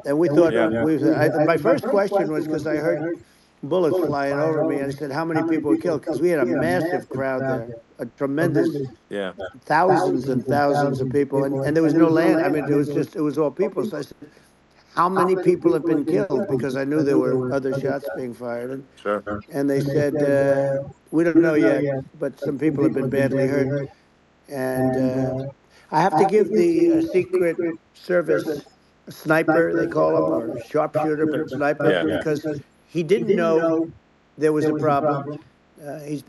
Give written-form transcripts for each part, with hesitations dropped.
And we thought Yeah. my first question was because I heard bullets flying over me, and I said, "How many people were killed?" Because we had a massive crowd there, a tremendous Yeah. thousands and thousands of people, and there was no land. I mean, it was all people. So I said, "How many people have been killed?" Because I knew there were other shots being fired, Sure. and they said, "We don't know yet, but some people have been badly hurt." And I have to give the Secret Service sniper, they call him, or sharpshooter, but sniper, Yeah. because he didn't know there was a problem. He's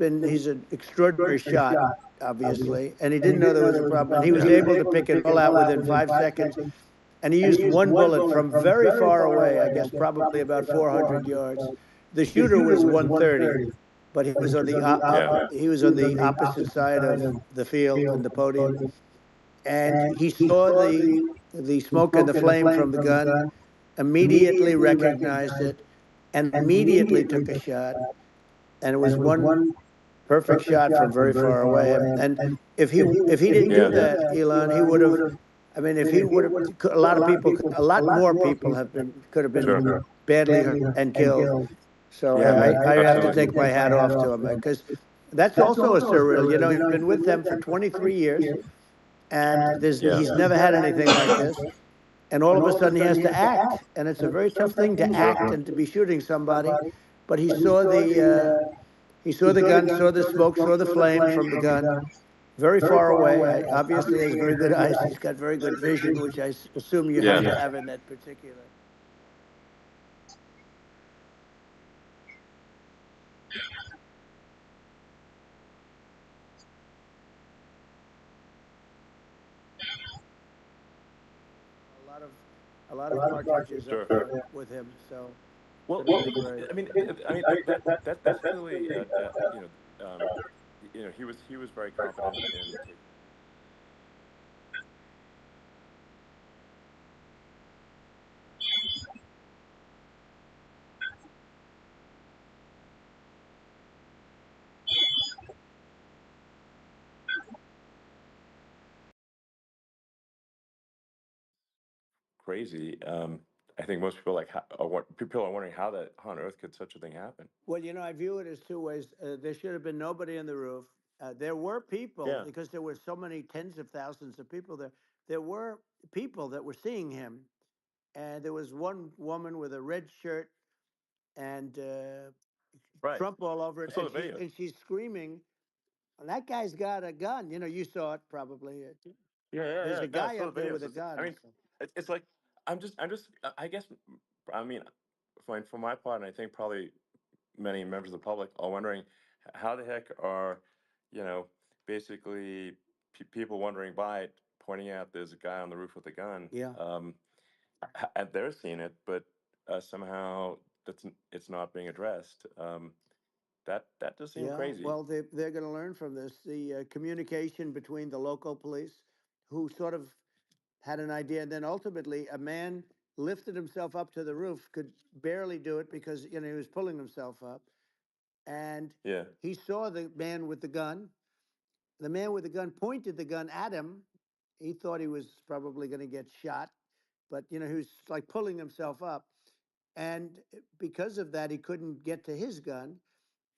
an extraordinary shot, obviously, and he didn't know there was a problem, and he was able to pick it all out within 5 seconds. And he used one bullet from very far away, I guess probably about 400 yards. The shooter was 130, but he was on Yeah. he was on the opposite side of the field and the podium, and he saw the smoke and the flame from the gun, immediately recognized it, and immediately took a shot. And it was one perfect shot from very far away. And if he didn't do Yeah. that, Elon, he would have. I mean, if he would have, a lot of people, a lot more people could have been Sure. badly hurt and killed. So Yeah, man. I have to Absolutely. take my hat off to him because that's also a surreal. You know, he's been with them for 23 years, and Yeah. he's never had anything like this. And all of a sudden, he has to act, and it's a very tough thing to Sure. act and to be shooting somebody. But he saw the gun, saw the smoke, saw the flame from the gun very far away. Obviously, he has very good eyes. He's got very good vision, which I assume you have Yeah. to have in that particular. A lot of cartridges up Sure. there with him. So it's Well, going to be great. I mean that's clearly he was very confident in taking. Crazy. I think most people people are wondering how on earth could such a thing happen. Well, you know, I view it as two ways. There should have been nobody in the roof. There were people Yeah. because there were so many tens of thousands of people there. There were people that were seeing him, and there was one woman with a red shirt and Right. Trump all over I it, saw the videos. and she's screaming, "And that guy's got a gun." You know, you saw it probably. Yeah, yeah, There's yeah. a No, I guy saw up the there with videos. a I gun. mean, So. it's like I'm just. I guess. I mean, for my part, and I think probably many members of the public are wondering how the heck are, you know, basically people wandering by pointing out there's a guy on the roof with a gun. Yeah. And they're seeing it, but somehow it's not being addressed. That does seem Yeah, crazy. well, they're going to learn from this. The communication between the local police, who sort of had an idea, and then ultimately a man lifted himself up to the roof, could barely do it because he was pulling himself up, and Yeah. he saw the man with the gun. The man with the gun pointed the gun at him. He thought he was probably going to get shot, but he was like pulling himself up, and because of that, he couldn't get to his gun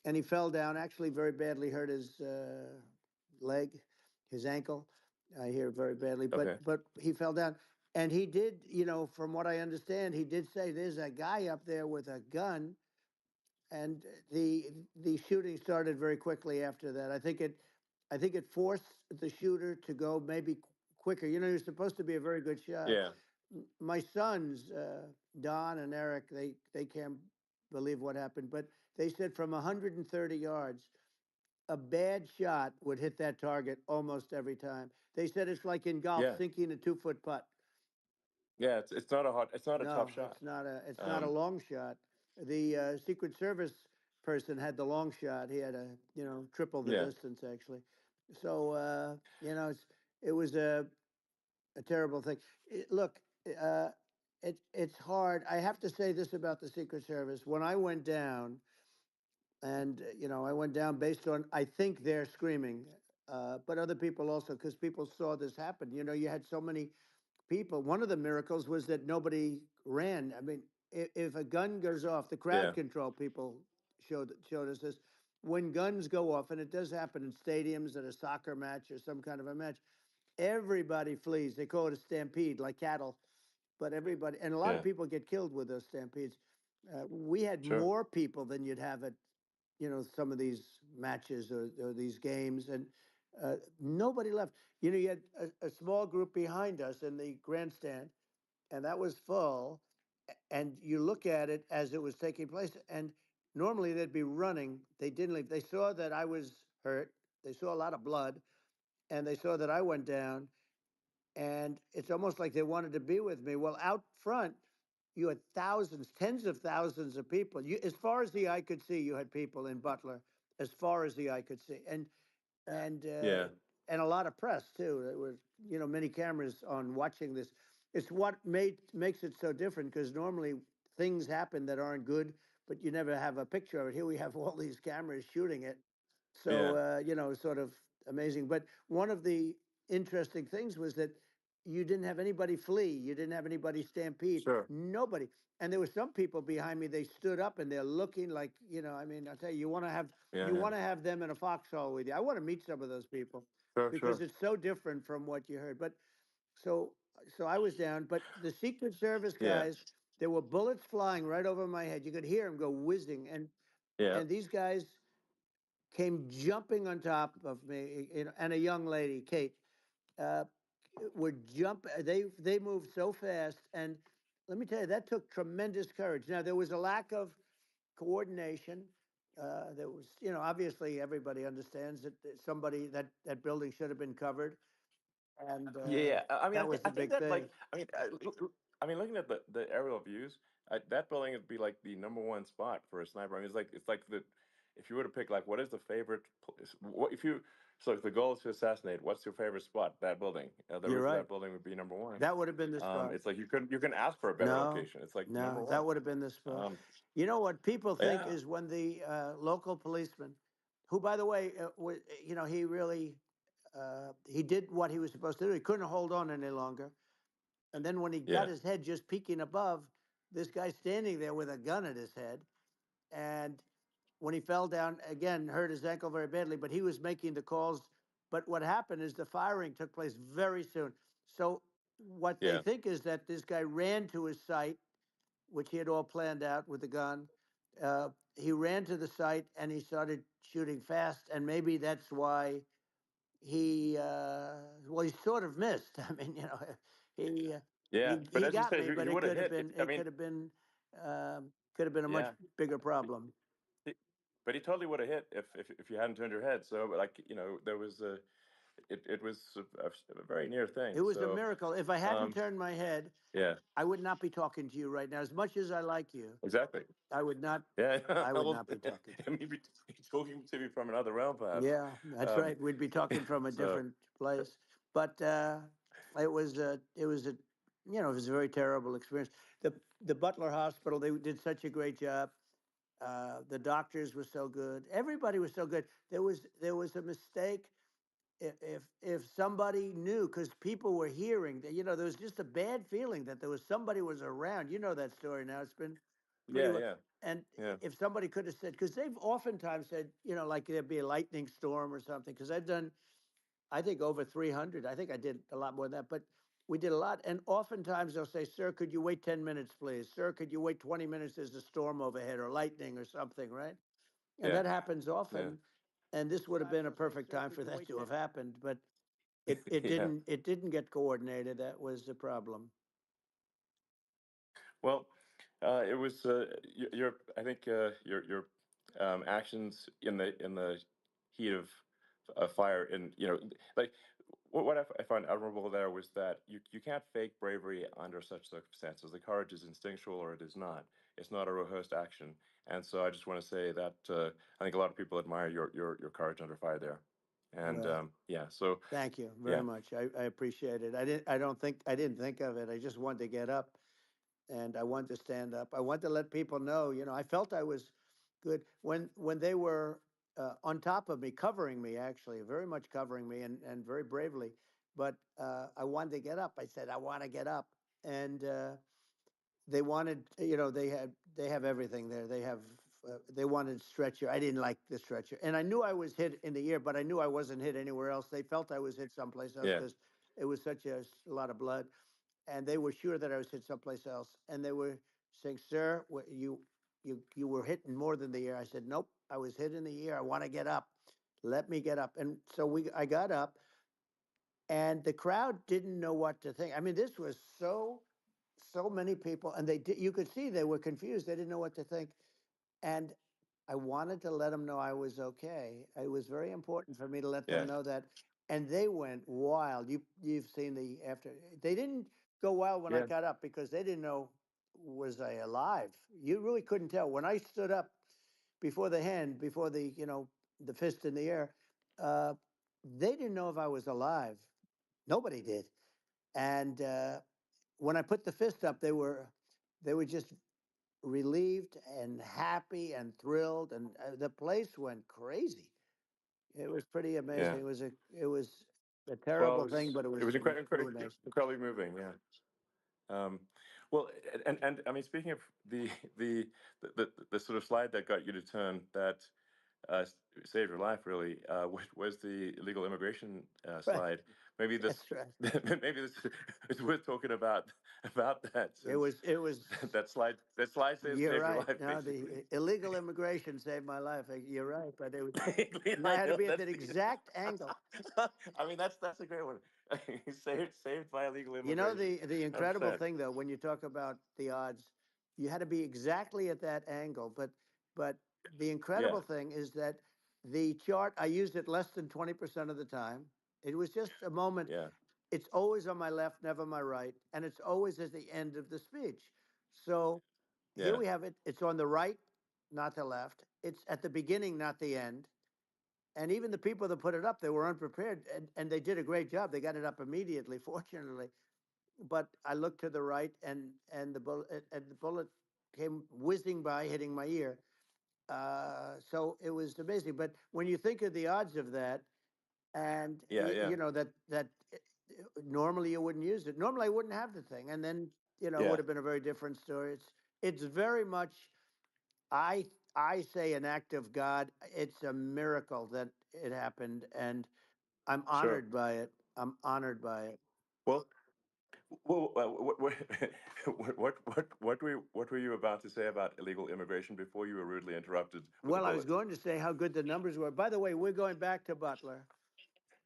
and he fell down. Actually, very badly hurt his leg, his ankle. I hear very badly, but Okay. he fell down, and he did. From what I understand, he did say there's a guy up there with a gun, and the shooting started very quickly after that. I think it forced the shooter to go maybe quicker. You're supposed to be a very good shot. Yeah. My sons, Don and Eric, they can't believe what happened, but they said from 130 yards, a bad shot would hit that target almost every time. They said it's like in golf, Yeah. sinking a 2-foot putt. Yeah. It's not a tough No, shot. it's not a Um. long shot. The Secret Service person had the long shot. He had a triple the Yeah. distance actually. So it was a terrible thing. Look, uh, it's hard. I have to say this about the Secret Service. When I went down, and I went down based on I think they're screaming, but other people also because people saw this happen. You had so many people. One of the miracles was that nobody ran. I mean, if a gun goes off, the crowd Yeah. control people showed us this. When guns go off, and it does happen in stadiums at a soccer match or some kind of a match, everybody flees. They call it a stampede, like cattle. But everybody, and a lot of Yeah. people get killed with those stampedes. We had Sure. more people than you'd have at, some of these matches or these games, and nobody left. You had a small group behind us in the grandstand, and that was full. And you look at it as it was taking place, and normally they'd be running. They didn't leave. They saw that I was hurt. They saw a lot of blood, and they saw that I went down, and it's almost like they wanted to be with me. Well, out front, you had thousands, tens of thousands of people. As far as the eye could see, you had people in Butler, as far as the eye could see, and Yeah. and a lot of press too. There were many cameras on watching this. It's what makes it so different, because normally things happen that aren't good, but you never have a picture of it. Here we have all these cameras shooting it, so Yeah. sort of amazing. But one of the interesting things was that you didn't have anybody flee, you didn't have anybody stampede, Sure. nobody. And there were some people behind me. They stood up and they're looking like, I mean, I'll tell you, Yeah. you Yeah. want to have them in a foxhole with you. I want to meet some of those people, Sure. because Sure. it's so different from what you heard. But so so I was down, but the Secret Service Yeah. guys, there were bullets flying right over my head. You could hear them go whizzing, Yeah. and these guys came jumping on top of me, and a young lady, Kate, uh, would jump. They moved so fast, and let me tell you, that took tremendous courage. Now there was a lack of coordination. There was, obviously everybody understands that somebody that building should have been covered, and Yeah, yeah. I mean, that was I the think big that thing. like, I mean, looking at the aerial views, that building would be like the number one spot for a sniper. I mean, it's like the if you were to pick like what is the favorite what if you so if the goal is to assassinate, what's your favorite spot? That building, the You're roof of right. that building would be number one. That would have been the spot. It's like you can ask for a better No, location. It's like number no, that one. would have been the spot. Um, You know what people think yeah, is when the local policeman, who, by the way, he really he did what he was supposed to do. He couldn't hold on any longer. And then when he got yeah, his head just peeking above, this guy standing there with a gun at his head. And when he fell down again, hurt his ankle very badly, but he was making the calls. But what happened is the firing took place very soon. So what they yeah, think is that this guy ran to his site, which he had all planned out with the gun. He ran to the site and he started shooting fast, and maybe that's why he sort of missed. I mean, he uh, yeah. But he as you got said, me, but he it would have could have hit. been I mean, could have been a much yeah. bigger problem. He- But he totally would have hit if you hadn't turned your head. So like there was a it was a very near thing. It was a So miracle. If I hadn't um, turned my head, yeah, I would not be talking to you right now. As much as I like you, exactly. I would not. Yeah, I would well, not be talking to maybe talking to me from another realm, you. perhaps. Yeah, that's Um, right. We'd be talking from a so different place. But it was a very terrible experience. The Butler Hospital, they did such a great job. The doctors were so good. Everybody was so good. There was a mistake. If somebody knew, because people were hearing that, there was just a bad feeling that there was somebody was around. You know that story now. It's been pretty yeah, well. yeah, And yeah, if somebody could have said, because they've oftentimes said, like there'd be a lightning storm or something. Because I've done, I think, over 300. I think I did a lot more than that, but we did a lot. And oftentimes they'll say, "Sir, could you wait 10 minutes, please? Sir, could you wait 20 minutes? There's a storm overhead or lightning or something, right?" And yeah, that happens yeah, often. And this would have been a perfect time for that to have happened, but it yeah. didn't get coordinated. That was the problem. Well, it was your I think your actions in the heat of fire, and like what I found admirable there was that you can't fake bravery under such circumstances. The courage is instinctual or it is not. It's not a rehearsed action. And so I just want to say that I think a lot of people admire your courage under fire there. And Well, yeah, so thank you very yeah, much. I appreciate it. I didn't think of it. I just wanted to get up, and I wanted to stand up. I wanted to let people know, I felt I was good when they were on top of me, covering me, actually, very much covering me, and very bravely. but I wanted to get up. I said, I want to get up. And they wanted, they have everything there. They wanted stretcher. I didn't like the stretcher. And I knew I was hit in the ear, but I knew I wasn't hit anywhere else. They felt I was hit someplace else Yeah. because it was such a lot of blood. And they were sure that I was hit someplace else. And they were saying, "Sir, you were hit in more than the ear." I said, "Nope, I was hit in the ear. I want to get up. Let me get up." And so I got up, and the crowd didn't know what to think. I mean, this was so many people, and you could see they were confused. They didn't know what to think. And I wanted to let them know I was okay. It was very important for me to let them Yeah. know that. And they went wild. You've seen the after. They didn't go wild when I Yeah. got up because they didn't know, was I alive. You really couldn't tell when I stood up before the hand, before the fist in the air. Uh, they didn't know if I was alive. Nobody did. And when I put the fist up, they were just relieved and happy and thrilled, and the place went crazy. It was pretty Yeah. amazing. It was a Well, terrible thing, but it it was was really amazing. incredibly moving. Yeah. Um, well, and I mean, speaking of the the, the sort of slide that got you to turn that uh, saved your life really was the illegal immigration Right, slide. Maybe this that's right. maybe this it's worth talking about that It since was. It was. that slide You're saved your right. life No, the basically. illegal immigration saved my life. You're right, but it was. And I I had to know be at that's that the. exact angle. I mean that's a great one. Saved by illegal You know immigration. the incredible 100%. thing though, when you talk about the odds, you had to be exactly at that angle. But the Yeah. incredible thing is that the chart I used it less than 20% of the time. It was just a moment. Yeah. It's always on my left, never my right, and it's always at the end of the speech. So here Yeah. we have it. It's on the right, not the left. It's at the beginning, not the end. And even the people that put it up, they were unprepared, and they did a great job. They got it up immediately, fortunately. But I looked to the right, and the bullet came whizzing by, hitting my ear. So it was amazing. But when you think of the odds of that, and Yeah. Yeah. normally you wouldn't use it. Normally I wouldn't have the thing, and then it Yeah. would have been a very different story. It's very much. I I say an act of God. It's a miracle that it happened, and I'm Sure. honored by it. I'm honored by it. Well, what what were you about to say about illegal immigration before you were rudely interrupted with a Well, I was bullet? going to say how good the numbers were. By the way, we're going back to Butler,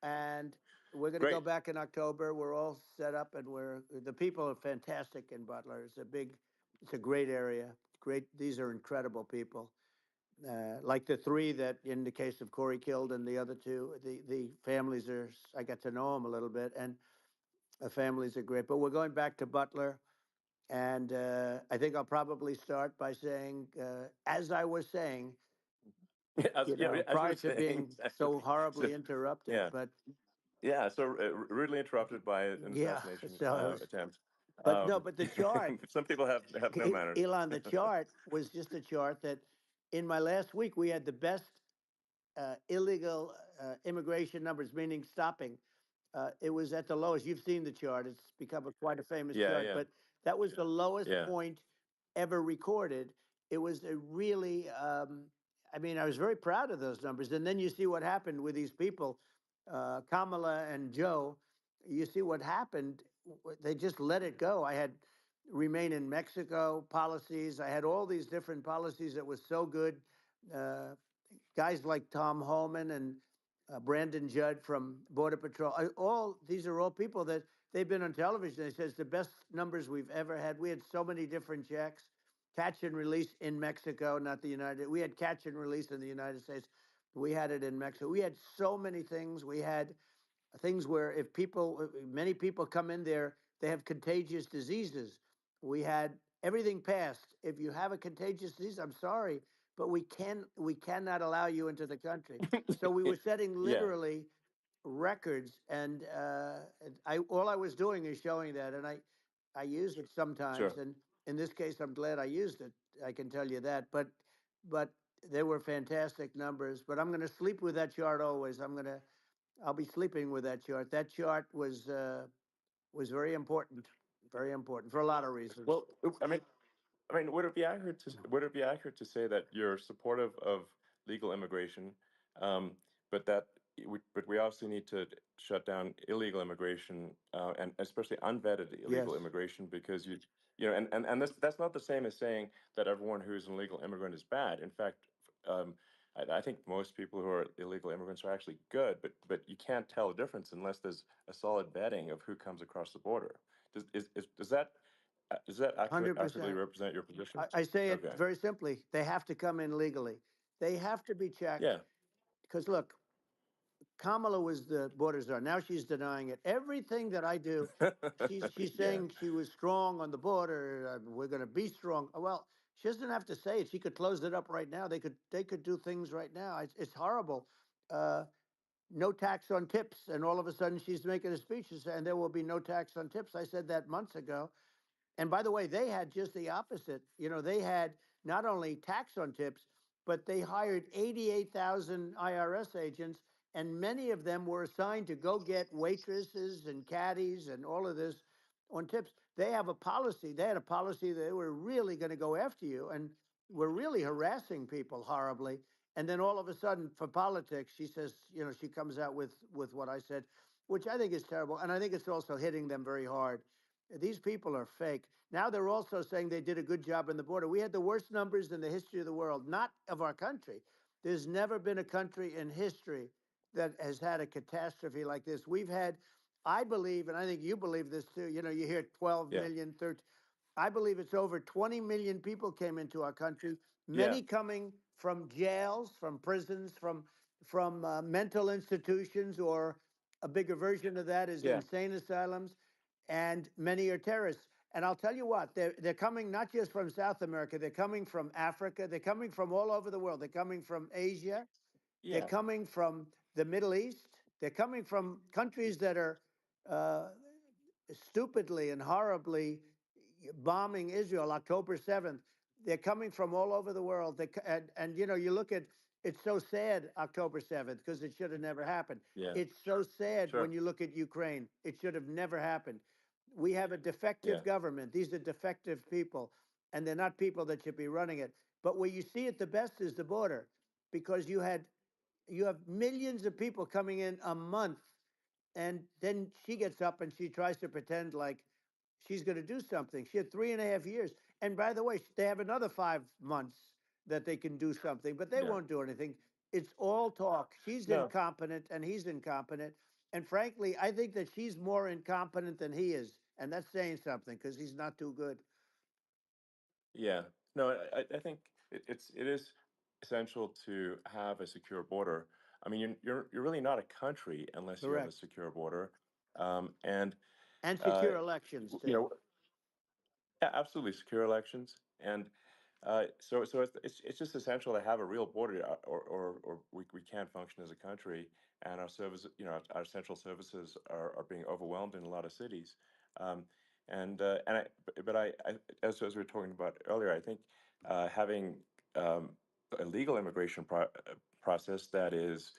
and we're going to go Great. back in October. We're all set up, and the people are fantastic in Butler. It's a great area. Great. These are incredible people. Like the three that, in the case of Corey killed, and the other two, the families are. I got to know them a little bit, and the families are great. But we're going back to Butler, and I think I'll probably start by saying, as I was saying, As you were prior to saying, being exactly. so So, horribly interrupted. yeah, But yeah. So rudely interrupted by an yeah, assassination so attempt. but no, but the chart, Some people have no manners. Elon, the chart was just a chart that in my last week we had the best illegal immigration numbers, meaning stopping. It was at the lowest. You've seen the chart; it's become quite a famous Yeah, chart. yeah, But that was the lowest yeah, point ever recorded. It was a really, I mean, I was very proud of those numbers. And then you see what happened with these people, Kamala and Joe. You see what happened. They just let it go. I had remain in Mexico policies. I had all these different policies that was so good. Uh, Guys like Tom Homan and Brandon Judd from Border Patrol. All these are all people that they've been on television. They says the best numbers we've ever had. We had so many different checks, catch and release in Mexico, not the United. We had catch and release in the United States. We had it in Mexico. We had so many things. We had things where if many people come in there, they have contagious diseases. We had everything passed. If you have a contagious disease, I'm sorry, but we cannot allow you into the country. So we were setting yeah. literally records, and I all I was doing is showing that, and I use it sometimes, Sure. and in this case, I'm glad I used it. I can tell you that, but they were fantastic numbers. But I'm going to sleep with that chart always. I'll be sleeping with that chart. That chart was very important for a lot of reasons. Well, I mean, would it be accurate to say that you're supportive of legal immigration, um, but but we also need to shut down illegal immigration, and especially unvetted illegal Yes, immigration, because and that's not the same as saying that everyone who's an illegal immigrant is bad. In fact, um, I think most people who are illegal immigrants are actually good, but you can't tell the difference unless there's a solid vetting of who comes across the border. Does that hundred accurately percent. represent your position? I say it Okay. very simply. They have to come in legally. They have to be checked Yeah. because look, Kamala was the border czar. Now she's denying it. Everything that I do, she's Yeah. saying she was strong on the border. We're going to be strong. Well, she doesn't have to say it. She could close it up right now. They could do things right now. It's horrible. Uh, no tax on tips, and all of a sudden she's making a speech and there will be no tax on tips. I said that months ago. And by the way, they had just the opposite. They had not only tax on tips, but they hired 88,000 IRS agents, and many of them were assigned to go get waitresses and caddies and all of this on tips. They have a policy. They had a policy that they were really going to go after you and were really harassing people horribly. And then all of a sudden, for politics, she says, she comes out with what I said, which I think is terrible, and I think it's also hitting them very hard. These people are fake. Now they're also saying they did a good job in the border. We had the worst numbers in the history of the world, not of our country. There's never been a country in history that has had a catastrophe like this. We've had, I believe, and I think you believe this too. You hear 12 Yeah. million, 13. I believe it's over 20 million people came into our country, Yeah. many coming from jails, from prisons, from mental institutions, or a bigger version of that is Yeah. insane asylums, and many are terrorists. And I'll tell you what, they're coming not just from South America, they're coming from Africa, they're coming from all over the world. They're coming from Asia, they're Yeah. coming from the Middle East, they're coming from countries that are uh, stupidly and horribly bombing Israel October 7th. They're coming from all over the world. And you look at it's so sad October 7th because it should have never happened. Yeah. It's so sad when Sure. you look at Ukraine. It should have never happened. We have a defective Yeah. government. These are defective people, and they're not people that should be running it. But where you see it the best is the border, because you have millions of people coming in a month, and then she gets up and she tries to pretend like she's going to do something. She had 3.5 years. And by the way, they have another 5 months that they can do something, but they Yeah. won't do anything. It's all talk. She's No. incompetent and he's incompetent. And frankly, I think that she's more incompetent than he is. And that's saying something because he's not too good. Yeah. No, I think it is essential to have a secure border. I mean, you're really not a country unless you have a Correct. secure border. And And uh, secure elections, you too. know, Yeah, absolutely. Secure elections, and so it's just essential to have a real border, or we can't function as a country, and our central services are being overwhelmed in a lot of cities, um, and as we were talking about earlier, I think having a legal immigration process that is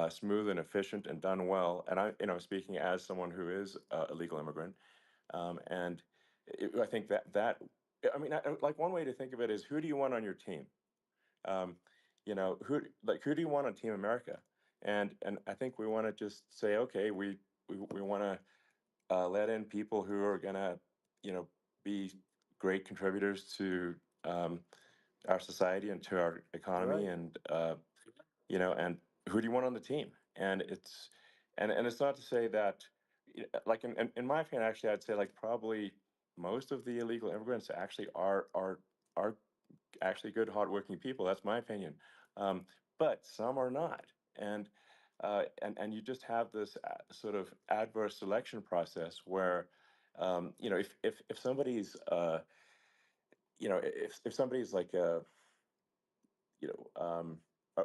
smooth and efficient and done well, and speaking as someone who is a legal immigrant, and I think I mean, like one way to think of it is, who do you want on your team? Um, who do you want on Team America? And I think we want to just say, okay, we want to let in people who are gonna, you know, be great contributors to our society and to our economy, Right. and who do you want on the team? And it's not to say that, like in my opinion, actually, I'd say like probably most of the illegal immigrants actually are actually good, hardworking people. That's my opinion. Um, but some are not, and you just have this sort of adverse selection process where, if somebody's if somebody's like a you know, uh,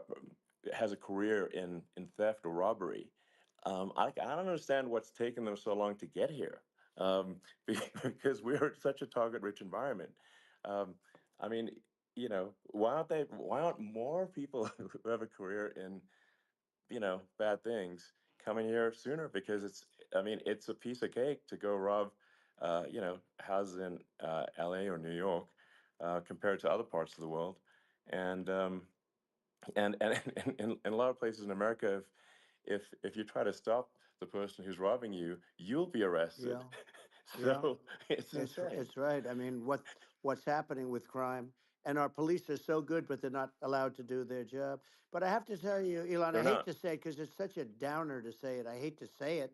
has a career in theft or robbery. I don't understand what's taken them so long to get here, because we're such a target-rich environment. Um, I mean, why aren't more people who have a career in, bad things coming here sooner because I mean, it's a piece of cake to go rob, houses in LA or New York, compared to other parts of the world. And, in a lot of places in America, if you try to stop the person who's robbing you, you'll be arrested. Yeah. Yeah. So it's insane. It's right. I mean, what's happening with crime, and our police are so good, but they're not allowed to do their job. But I have to tell you, Elon, I They're hate not. to say it because it's such a downer to say it. I hate to say it.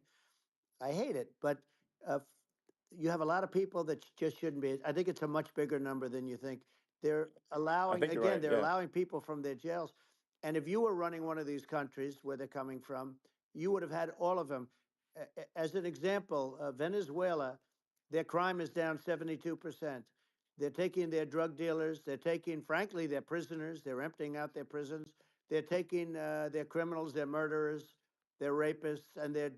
I hate it, but you have a lot of people that just shouldn't be. I think it's a much bigger number than you think. They're I allowing, think you're again, right. they're Yeah. allowing people from their jails. And if you were running one of these countries where they're coming from, you would have had all of them. As an example, Venezuela, their crime is down 72%. They're taking their drug dealers, they're taking, frankly, their prisoners, they're emptying out their prisons, they're taking their criminals, their murderers, their rapists, and they're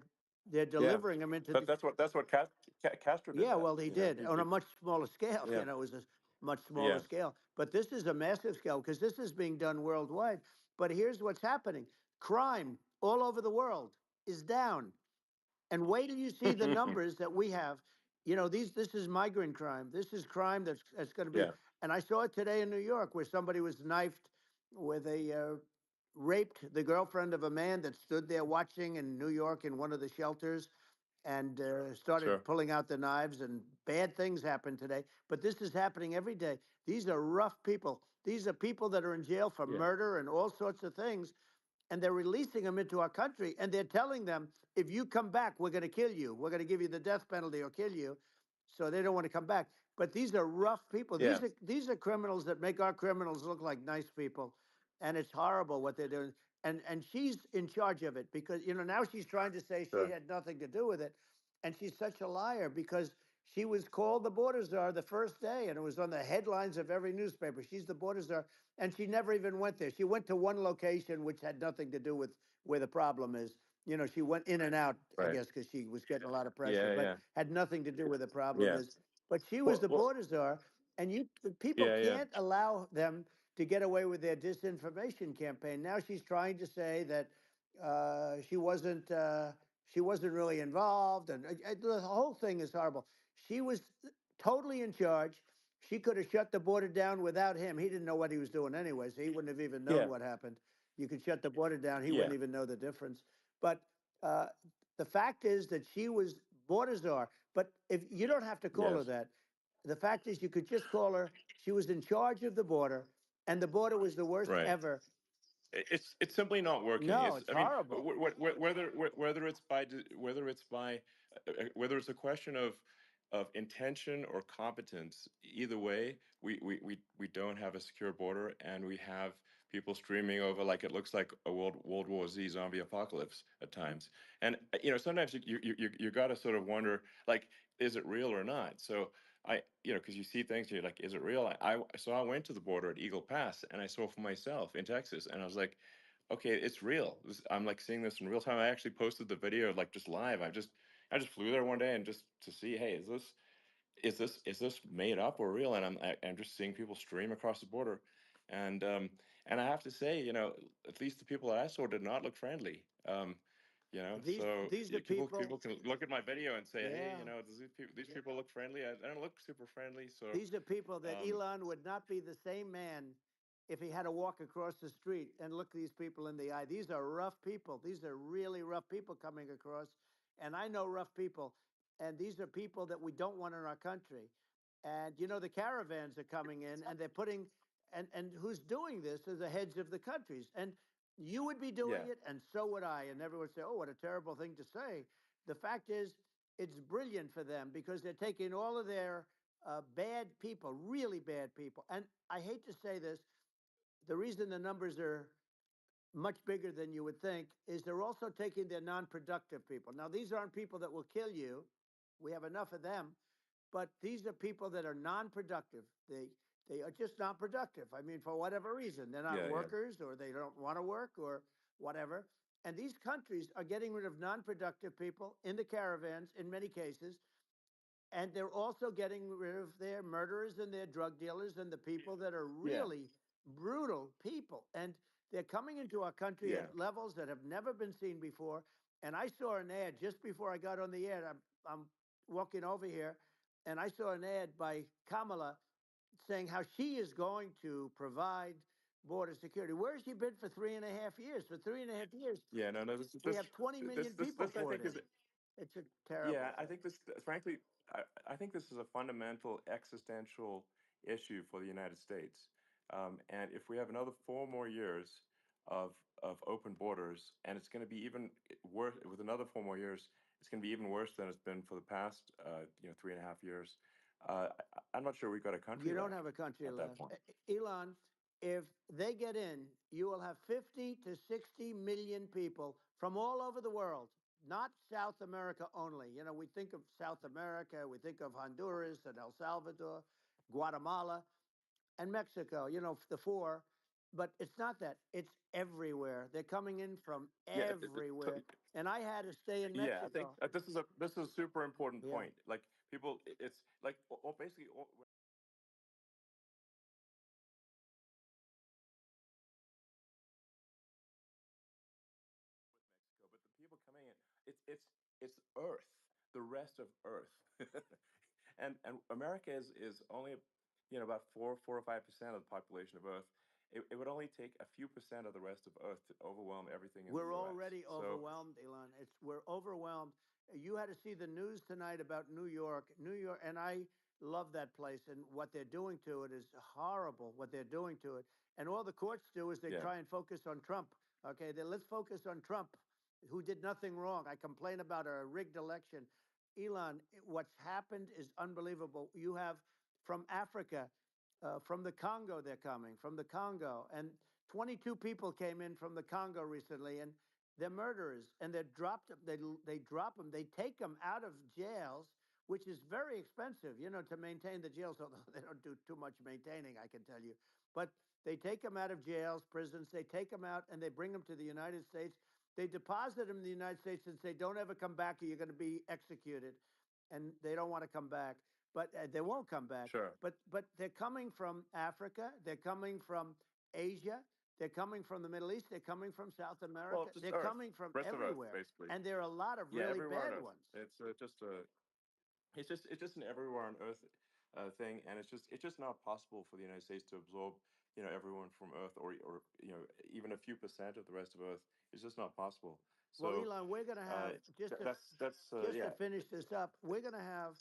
Yeah. delivering them into But the. that's what Castro did Yeah, that. well, he did on a much smaller scale. Yeah. You know, it was a much smaller Yeah. scale. But this is a massive scale because this is being done worldwide. But here's what's happening: crime all over the world is down. And wait till you see the numbers that we have. You know, this is migrant crime. This is crime that's going to be. Yeah. And I saw it today in New York where somebody was knifed, where they raped the girlfriend of a man that stood there watching in New York in one of the shelters and started Sure. pulling out the knives, and bad things happen today. But this is happening every day. These are rough people. These are people that are in jail for Yeah. murder and all sorts of things, and they're releasing them into our country, and they're telling them, if you come back, we're going to kill you. We're going to give you the death penalty or kill you. So they don't want to come back. But these are rough people. Yeah. These are criminals that make our criminals look like nice people, and it's horrible what they're doing. And she's in charge of it because now she's trying to say she Sure. had nothing to do with it, and she's such a liar because she was called the border czar the first day, and it was on the headlines of every newspaper. She's the border czar, and she never even went there. She went to one location which had nothing to do with where the problem is. She went in and out, I Right. guess, because she was getting a lot of pressure, Yeah. but Yeah. had nothing to do with the problem Yeah. is. But she was Well. the Well. border czar, and the people Yeah. Yeah. can't allow them to get away with their disinformation campaign. Now she's trying to say that she wasn't. She wasn't really involved, and the whole thing is horrible. She was totally in charge. She could have shut the border down without him. He didn't know what he was doing anyway, so he wouldn't have even known Yeah. what happened. You could shut the border down; he Yeah. wouldn't even know the difference. But uh, the fact is that she was border czar. But if you don't have to call her Yes. that, the fact is you could just call her. She was in charge of the border, and the border was the worst Right. ever. It's simply not working. No, It's it's I mean, horrible. whether it's whether it's a question of intention or competence, either way, we don't have a secure border, and we have people streaming over like it looks like a World War Z zombie apocalypse at times. And sometimes you got to sort of wonder, like, is it real or not? So because you see things, you're like, is it real? So I went to the border at Eagle Pass, and I saw for myself in Texas, and I was like, okay, it's real. I'm like seeing this in real time. I actually posted the video like just live. I just flew there one day and just to see, hey, is this made up or real? And I'm just seeing people stream across the border, and I have to say, at least the people that I saw did not look friendly. These So these are people people. can look at my video and say, hey, Yeah. does these people look friendly? I don't look super friendly. So These are people that um, Elon would not be the same man if he had to walk across the street and look these people in the eye. These are rough people. These are really rough people coming across. And I know rough people. And these are people that we don't want in our country. And the caravans are coming in and they're putting, and who's doing this are the heads of the countries. And you would be doing yeah, it, and so would I. And everyone would say, oh, what a terrible thing to say. The fact is, it's brilliant for them because they're taking all of their bad people, really bad people. And I hate to say this, the reason the numbers are much bigger than you would think is they're also taking their non-productive people. Now, these aren't people that will kill you. We have enough of them, but these are people that are non-productive. They are just not productive. I mean, for whatever reason, they're not yeah, yeah, workers or they don't want to work or whatever. And these countries are getting rid of non-productive people in the caravans in many cases, and they're also getting rid of their murderers and their drug dealers and the people that are yeah, really brutal people. And they're coming into our country yeah, at levels that have never been seen before. And I saw an ad just before I got on the air. I'm walking over here, and I saw an ad by Kamala saying how she is going to provide border security. Where has she been for 3.5 years? For 3.5 years, Yeah, no, no. we have 20 million people I poured think in. is It's a yeah. terrible I thing. think this, frankly, I think this is a fundamental existential issue for the United States. And if we have another 4 more years of open borders, and it's going to be even worse with another 4 more years, it's going to be even worse than it's been for the past, 3.5 years. I'm not sure we've got a country You don't left have a country at that left. point. Elon, if they get in, you will have 50 to 60 million people from all over the world, not South America only. You know, we think of South America, we think of Honduras and El Salvador, Guatemala, and Mexico, you know, the four. But it's not that. It's everywhere. They're coming in from Yeah, everywhere. And I had to stay in yeah. I think Mexico. this is a super important Yeah. point. Like people, it's like basically Mexico, but the people coming in, it's Earth, the rest of Earth, and America is only, about 4 or 5% of the population of Earth. It would only take a few percent of the rest of Earth to overwhelm everything in the We're U.S. already So overwhelmed, Elon. We're overwhelmed. You had to see the news tonight about New York. New York, and I love that place, and what they're doing to it is horrible, what they're doing to it. And all the courts do is they yeah, try and focus on Trump. Okay, then let's focus on Trump, who did nothing wrong. I complain about a rigged election. Elon, what's happened is unbelievable. You have from Africa, from the Congo, they're coming from the Congo, and 22 people came in from the Congo recently, and they're murderers, and they're dropped. They drop them. They take them out of jails, which is very expensive, you know, to maintain the jails. Although they don't do too much maintaining, I can tell you. But they take them out of jails, prisons. They take them out and they bring them to the United States. They deposit them in the United States and say, "Don't ever come back, or you're going to be executed." And they don't want to come back, but they won't come back. sure. But they're coming from Africa. They're coming from Asia. They're coming from the Middle East. They're coming from South Well, America. just They're Earth, coming from rest of Earth, everywhere. basically. And there are a lot of Yeah, really everywhere on bad Earth. ones. It's just a it's just an everywhere on Earth thing, and it's just not possible for the United States to absorb, everyone from Earth, or even a few percent of the rest of Earth. It's just not possible. Well, So Elon, we're going to have that's just to yeah. finish this up. We're going to have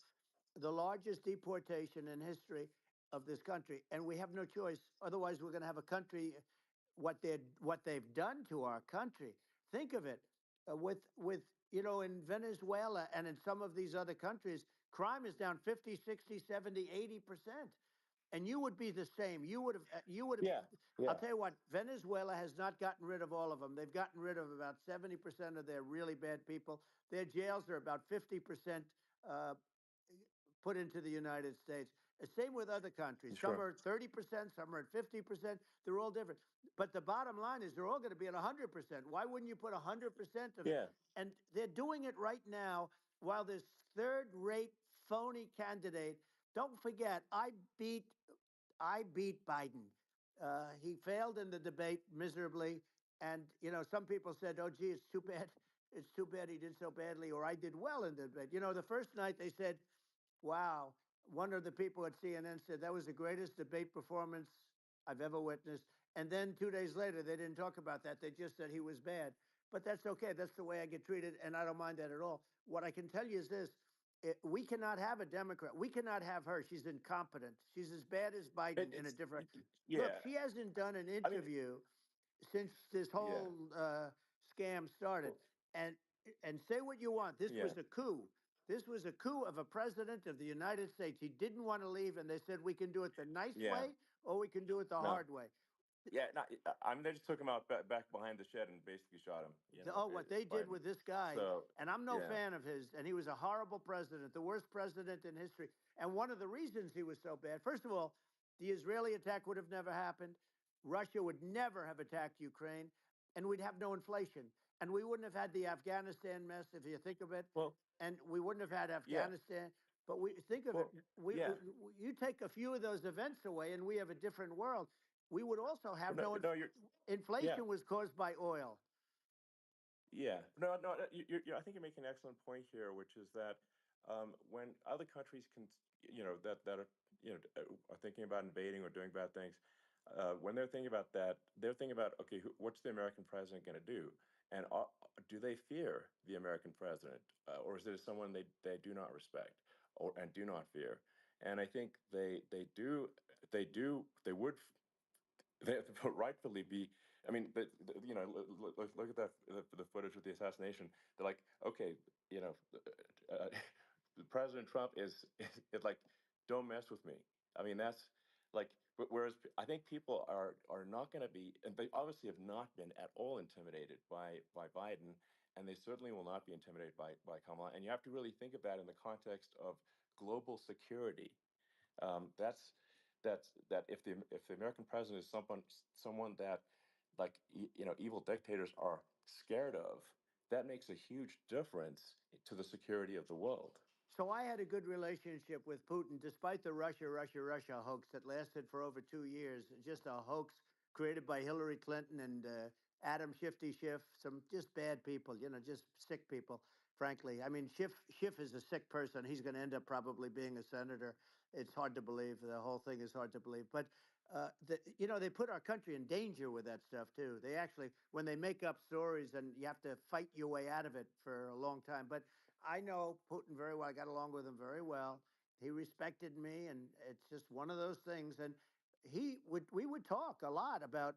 the largest deportation in history of this country, and we have no choice. Otherwise, we're going to have a country. What they've done to our country. Think of it, with in Venezuela and in some of these other countries, crime is down 50, 60, 70, 80%. And you would be the same. You would have. Yeah, I'll yeah, tell you what. Venezuela has not gotten rid of all of them. They've gotten rid of about 70% of their really bad people. Their jails are about 50% uh, put into the United States. Same with other countries. Some sure. are 30%, some are at 50%. They're all different. But the bottom line is they're all going to be at 100%. Why wouldn't you put 100% of it? Yeah, And they're doing it right now while this third-rate phony candidate. Don't forget, beat I beat Biden. He failed in the debate miserably. And, some people said, oh, gee, it's too bad. It's too bad he did so badly, or I did well in the debate. The first night they said, wow. One of the people at CNN said that was the greatest debate performance I've ever witnessed. And then 2 days later, they didn't talk about that. They just said he was bad. But that's okay. That's the way I get treated, and I don't mind that at all. What I can tell you is this: we cannot have a Democrat. We cannot have her. She's incompetent. She's as bad as Biden in a it's different. Look, yeah. she hasn't done an I mean, interview since this yeah, whole scam started. well, And say what you want. This yeah, was a coup. This was a coup of a president of the United States. He didn't want to leave, and they said we can do it the nice yeah. way or we can do it the No, hard way. yeah. No, I mean, they just took him out back behind the shed and basically shot him. Oh, what they did Biden. with this guy, So and I'm no yeah. fan of his, and he was a horrible president, the worst president in history. And one of the reasons he was so bad, first of all, the Israeli attack would have never happened. Russia would never have attacked Ukraine, and we'd have no inflation. And we wouldn't have had the Afghanistan mess, if you think of it, Well, and we wouldn't have had yeah. Afghanistan. But we think of it, Well, yeah. you take a few of those events away, and we have a different world. We would also have No, no no, you're yeah. inflation was caused by oil. Yeah, no, no. I think you're making an excellent point here, which is that when other countries can, that are, are thinking about invading or doing bad things, when they're thinking about that, they're thinking about, okay, what's the American president going to do, and do they fear the American president, or is it someone they do not respect or and do not fear? And I think they would they rightfully be. I mean, look at that the footage with the assassination. They're like, okay, you know, President Trump is like, don't mess with me. I mean, that's like, whereas I think people are not going to be, and they obviously have not been at all intimidated by Biden, and they certainly will not be intimidated by Kamala. And you have to really think of that in the context of global security. That's if the American president is someone that, like, evil dictators are scared of, that makes a huge difference to the security of the world. So I had a good relationship with Putin, despite the Russia hoax that lasted for over 2 years. Just a hoax created by Hillary Clinton and Adam Shifty Schiff, some just bad people, just sick people, frankly. I mean, Schiff is a sick person. He's going to end up probably being a senator. It's hard to believe. The whole thing is hard to believe. But, they put our country in danger with that stuff, too. They actually, when they make up stories, and you have to fight your way out of it for a long time. But I know Putin very well. I got along with him very well. He respected me, and it's just one of those things. And we would talk a lot about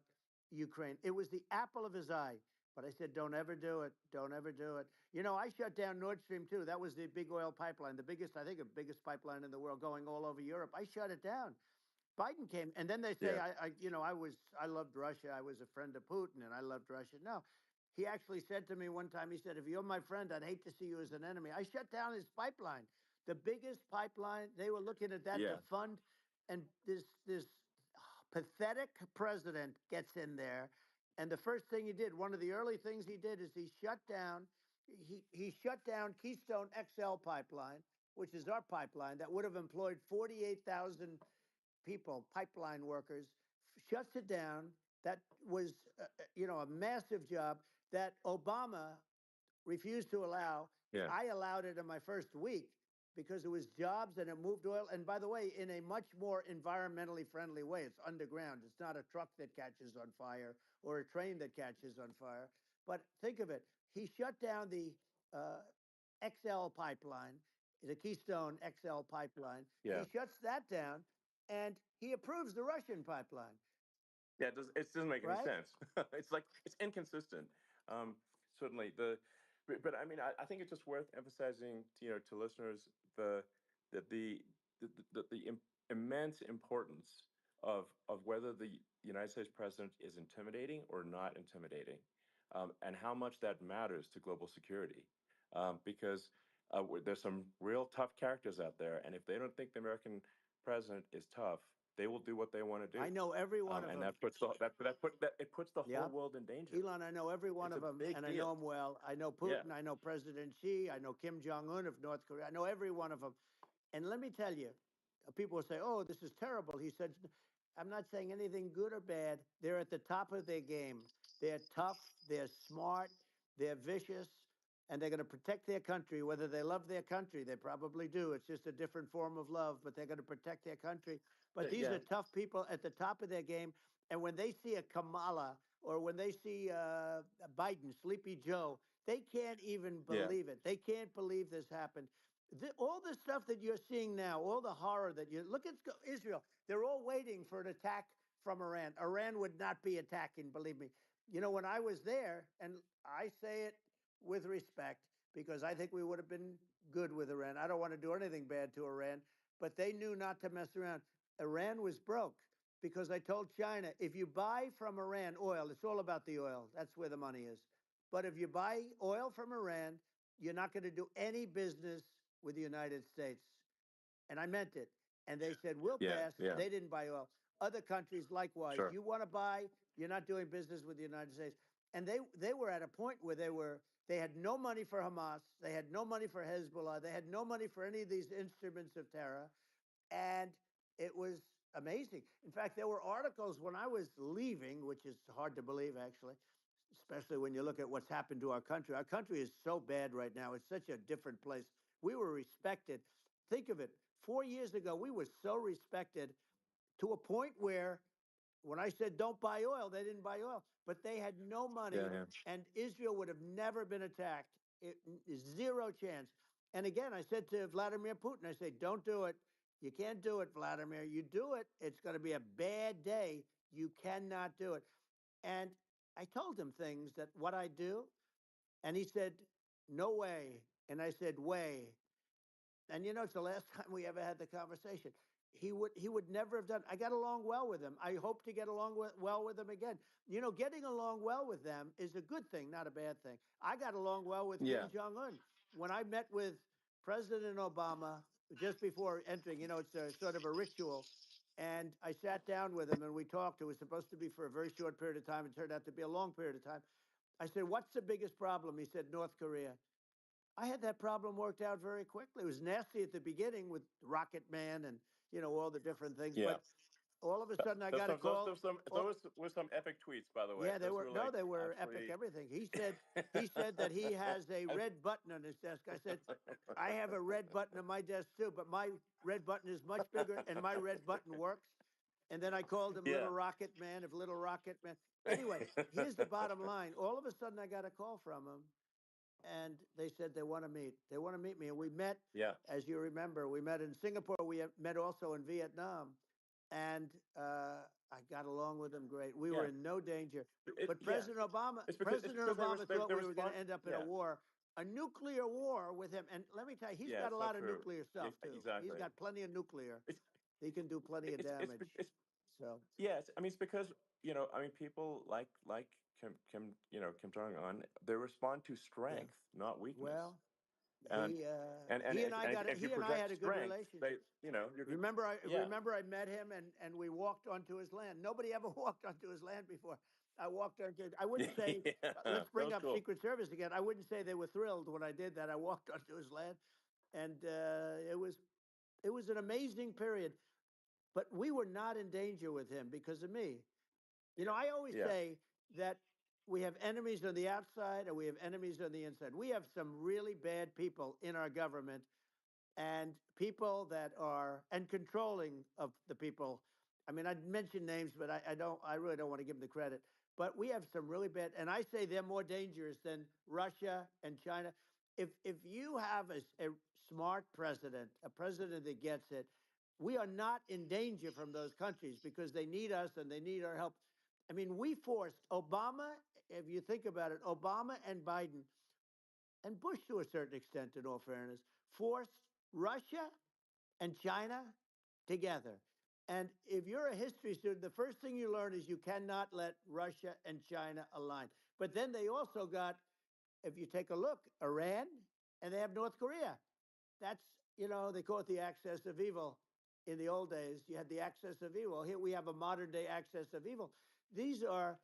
Ukraine. It was the apple of his eye. But I said, don't ever do it. Don't ever do it. I shut down Nord Stream 2. That was the big oil pipeline, the biggest, I think, the biggest pipeline in the world going all over Europe. I shut it down. Biden came, and then they say, Yeah, I loved Russia. I was a friend of Putin, and I loved Russia. No, he actually said to me one time, he said, if you're my friend, I'd hate to see you as an enemy. I shut down his pipeline, the biggest pipeline. They were looking at that to yeah, fund, and this pathetic president gets in there, and the first thing he did, one of the early things he did, is he shut down Keystone XL pipeline, which is our pipeline that would have employed 48,000 people, pipeline workers, shuts it down. That was, a massive job that Obama refused to allow. yeah, I allowed it in my first week because it was jobs and it moved oil. And by the way, in a much more environmentally friendly way. It's underground. It's not a truck that catches on fire or a train that catches on fire. But think of it. He shut down the uh, XL pipeline, the Keystone XL pipeline. yeah. He shuts that down and he approves the Russian pipeline, Yeah, it doesn't make any right? sense. It's like it's inconsistent. Um, Certainly, but I mean, I think it's just worth emphasizing, to listeners, the the immense importance of whether the United States president is intimidating or not intimidating, and how much that matters to global security, because there's some real tough characters out there, and if they don't think the American president is tough, they will do what they want to do, I know every one of and them. that puts it puts the whole Yep. world in danger. Elon, I know every one It's a of them, big and I deal. know them well. I know Yeah, Putin. I know President Xi. I know Kim Jong Un of North Korea. I know every one of them. And let me tell you, people will say, "Oh, this is terrible." He said, "I'm not saying anything good or bad. They're at the top of their game. They're tough. They're smart. They're vicious, and they're going to protect their country. Whether they love their country, they probably do. It's just a different form of love, but they're going to protect their country. But these yeah, are tough people at the top of their game. And when they see a Kamala or when they see Biden, Sleepy Joe, they can't even yeah, believe it. They can't believe this happened. All the stuff that you're seeing now, all the horror that you look at Israel, they're all waiting for an attack from Iran. Iran would not be attacking, believe me. When I was there, and I say it with respect because I think we would have been good with Iran. I don't want to do anything bad to Iran, but they knew not to mess around. Iran was broke because I told China, if you buy from Iran oil, it's all about the oil. That's where the money is. But if you buy oil from Iran, you're not going to do any business with the United States. And I meant it. And they said, we'll yeah, pass. yeah. They didn't buy oil. Other countries, likewise, Sure. you want to buy, you're not doing business with the United States. And they were at a point where they had no money for Hamas. They had no money for Hezbollah. They had no money for any of these instruments of terror. And it was amazing. In fact, there were articles when I was leaving, which is hard to believe, actually. especially when you look at what's happened to our country. Our country is so bad right now. It's such a different place. We were respected. Think of it. 4 years ago, we were so respected to a point where when I said don't buy oil, they didn't buy oil, but they had no Yeah, money, yeah, and Israel would have never been attacked. Zero chance. And again, I said to Vladimir Putin, I said, don't do it. You can't do it, Vladimir. You do it, it's going to be a bad day. You cannot do it. And I told him things that what I do, and he said, no way. And I said, way. And it's the last time we ever had the conversation. He would never have done. I got along well with him. I hope to get along well with him again. Getting along well with them is a good thing, not a bad thing. I got along well with yeah, Kim Jong Un when I met with President Obama just before entering. It's a sort of a ritual. And I sat down with him and we talked. It was supposed to be for a very short period of time. It turned out to be a long period of time. I said, "What's the biggest problem?" He said, "North Korea." I had that problem worked out very quickly. It was nasty at the beginning with Rocket Man and all the different things, yeah. but all of a sudden I got a call. Oh, Those were some epic tweets, by the way. yeah, they Those were were no, like they were epic. absolutely. Everything he said that he has a red button on his desk. I said, I have a red button on my desk too, but my red button is much bigger, and my red button works. And then I called him Yeah. Little Rocket Man of Little Rocket Man. Anyway, here's the bottom line. All of a sudden I got a call from him and they said they want to meet. They want to meet me. And we met, Yeah, as you remember, we met in Singapore. We met also in Vietnam. And I got along with them great. We were yeah. in no danger. But Yeah. It's President because Obama thought they we were going respond. to end up in a Yeah, war, a nuclear war with him. And let me tell you, he's yeah. got a It's not lot of true. nuclear Yeah, stuff too. He's exactly. got plenty of nuclear. It's He can do plenty of damage. it's So, yes. I mean, it's because I mean, people like Kim Jong Un. They respond to yeah. strength, not weakness. Well, And if you he and I project had a good strength, they relationship. you're good. Remember, Yeah. I met him and we walked onto his land. Nobody ever walked onto his land before. I walked onto. I wouldn't say. Yeah. Let's That bring was up cool. Secret Service again. I wouldn't say they were thrilled when I did that. I walked onto his land, and it was an amazing period. But we were not in danger with him because of me. I always Yeah. say that we have enemies on the outside and we have enemies on the inside. We have some really bad people in our government and people that are and controlling of the people. I mean, I'd mention names, but I really don't want to give them the credit. But we have some really bad, and I say they're more dangerous than Russia and China. If you have a smart president, a president that gets it, we are not in danger from those countries because they need us and they need our help. I mean, we forced Obama, if you think about it, Obama and Biden and Bush to a certain extent, in all fairness, forced Russia and China together. And if you're a history student, the first thing you learn is you cannot let Russia and China align. But then they also got, if you take a look, Iran and they have North Korea. That's, they call it the axis of evil. In the old days, you had the axis of evil. Here we have a modern day axis of evil. These are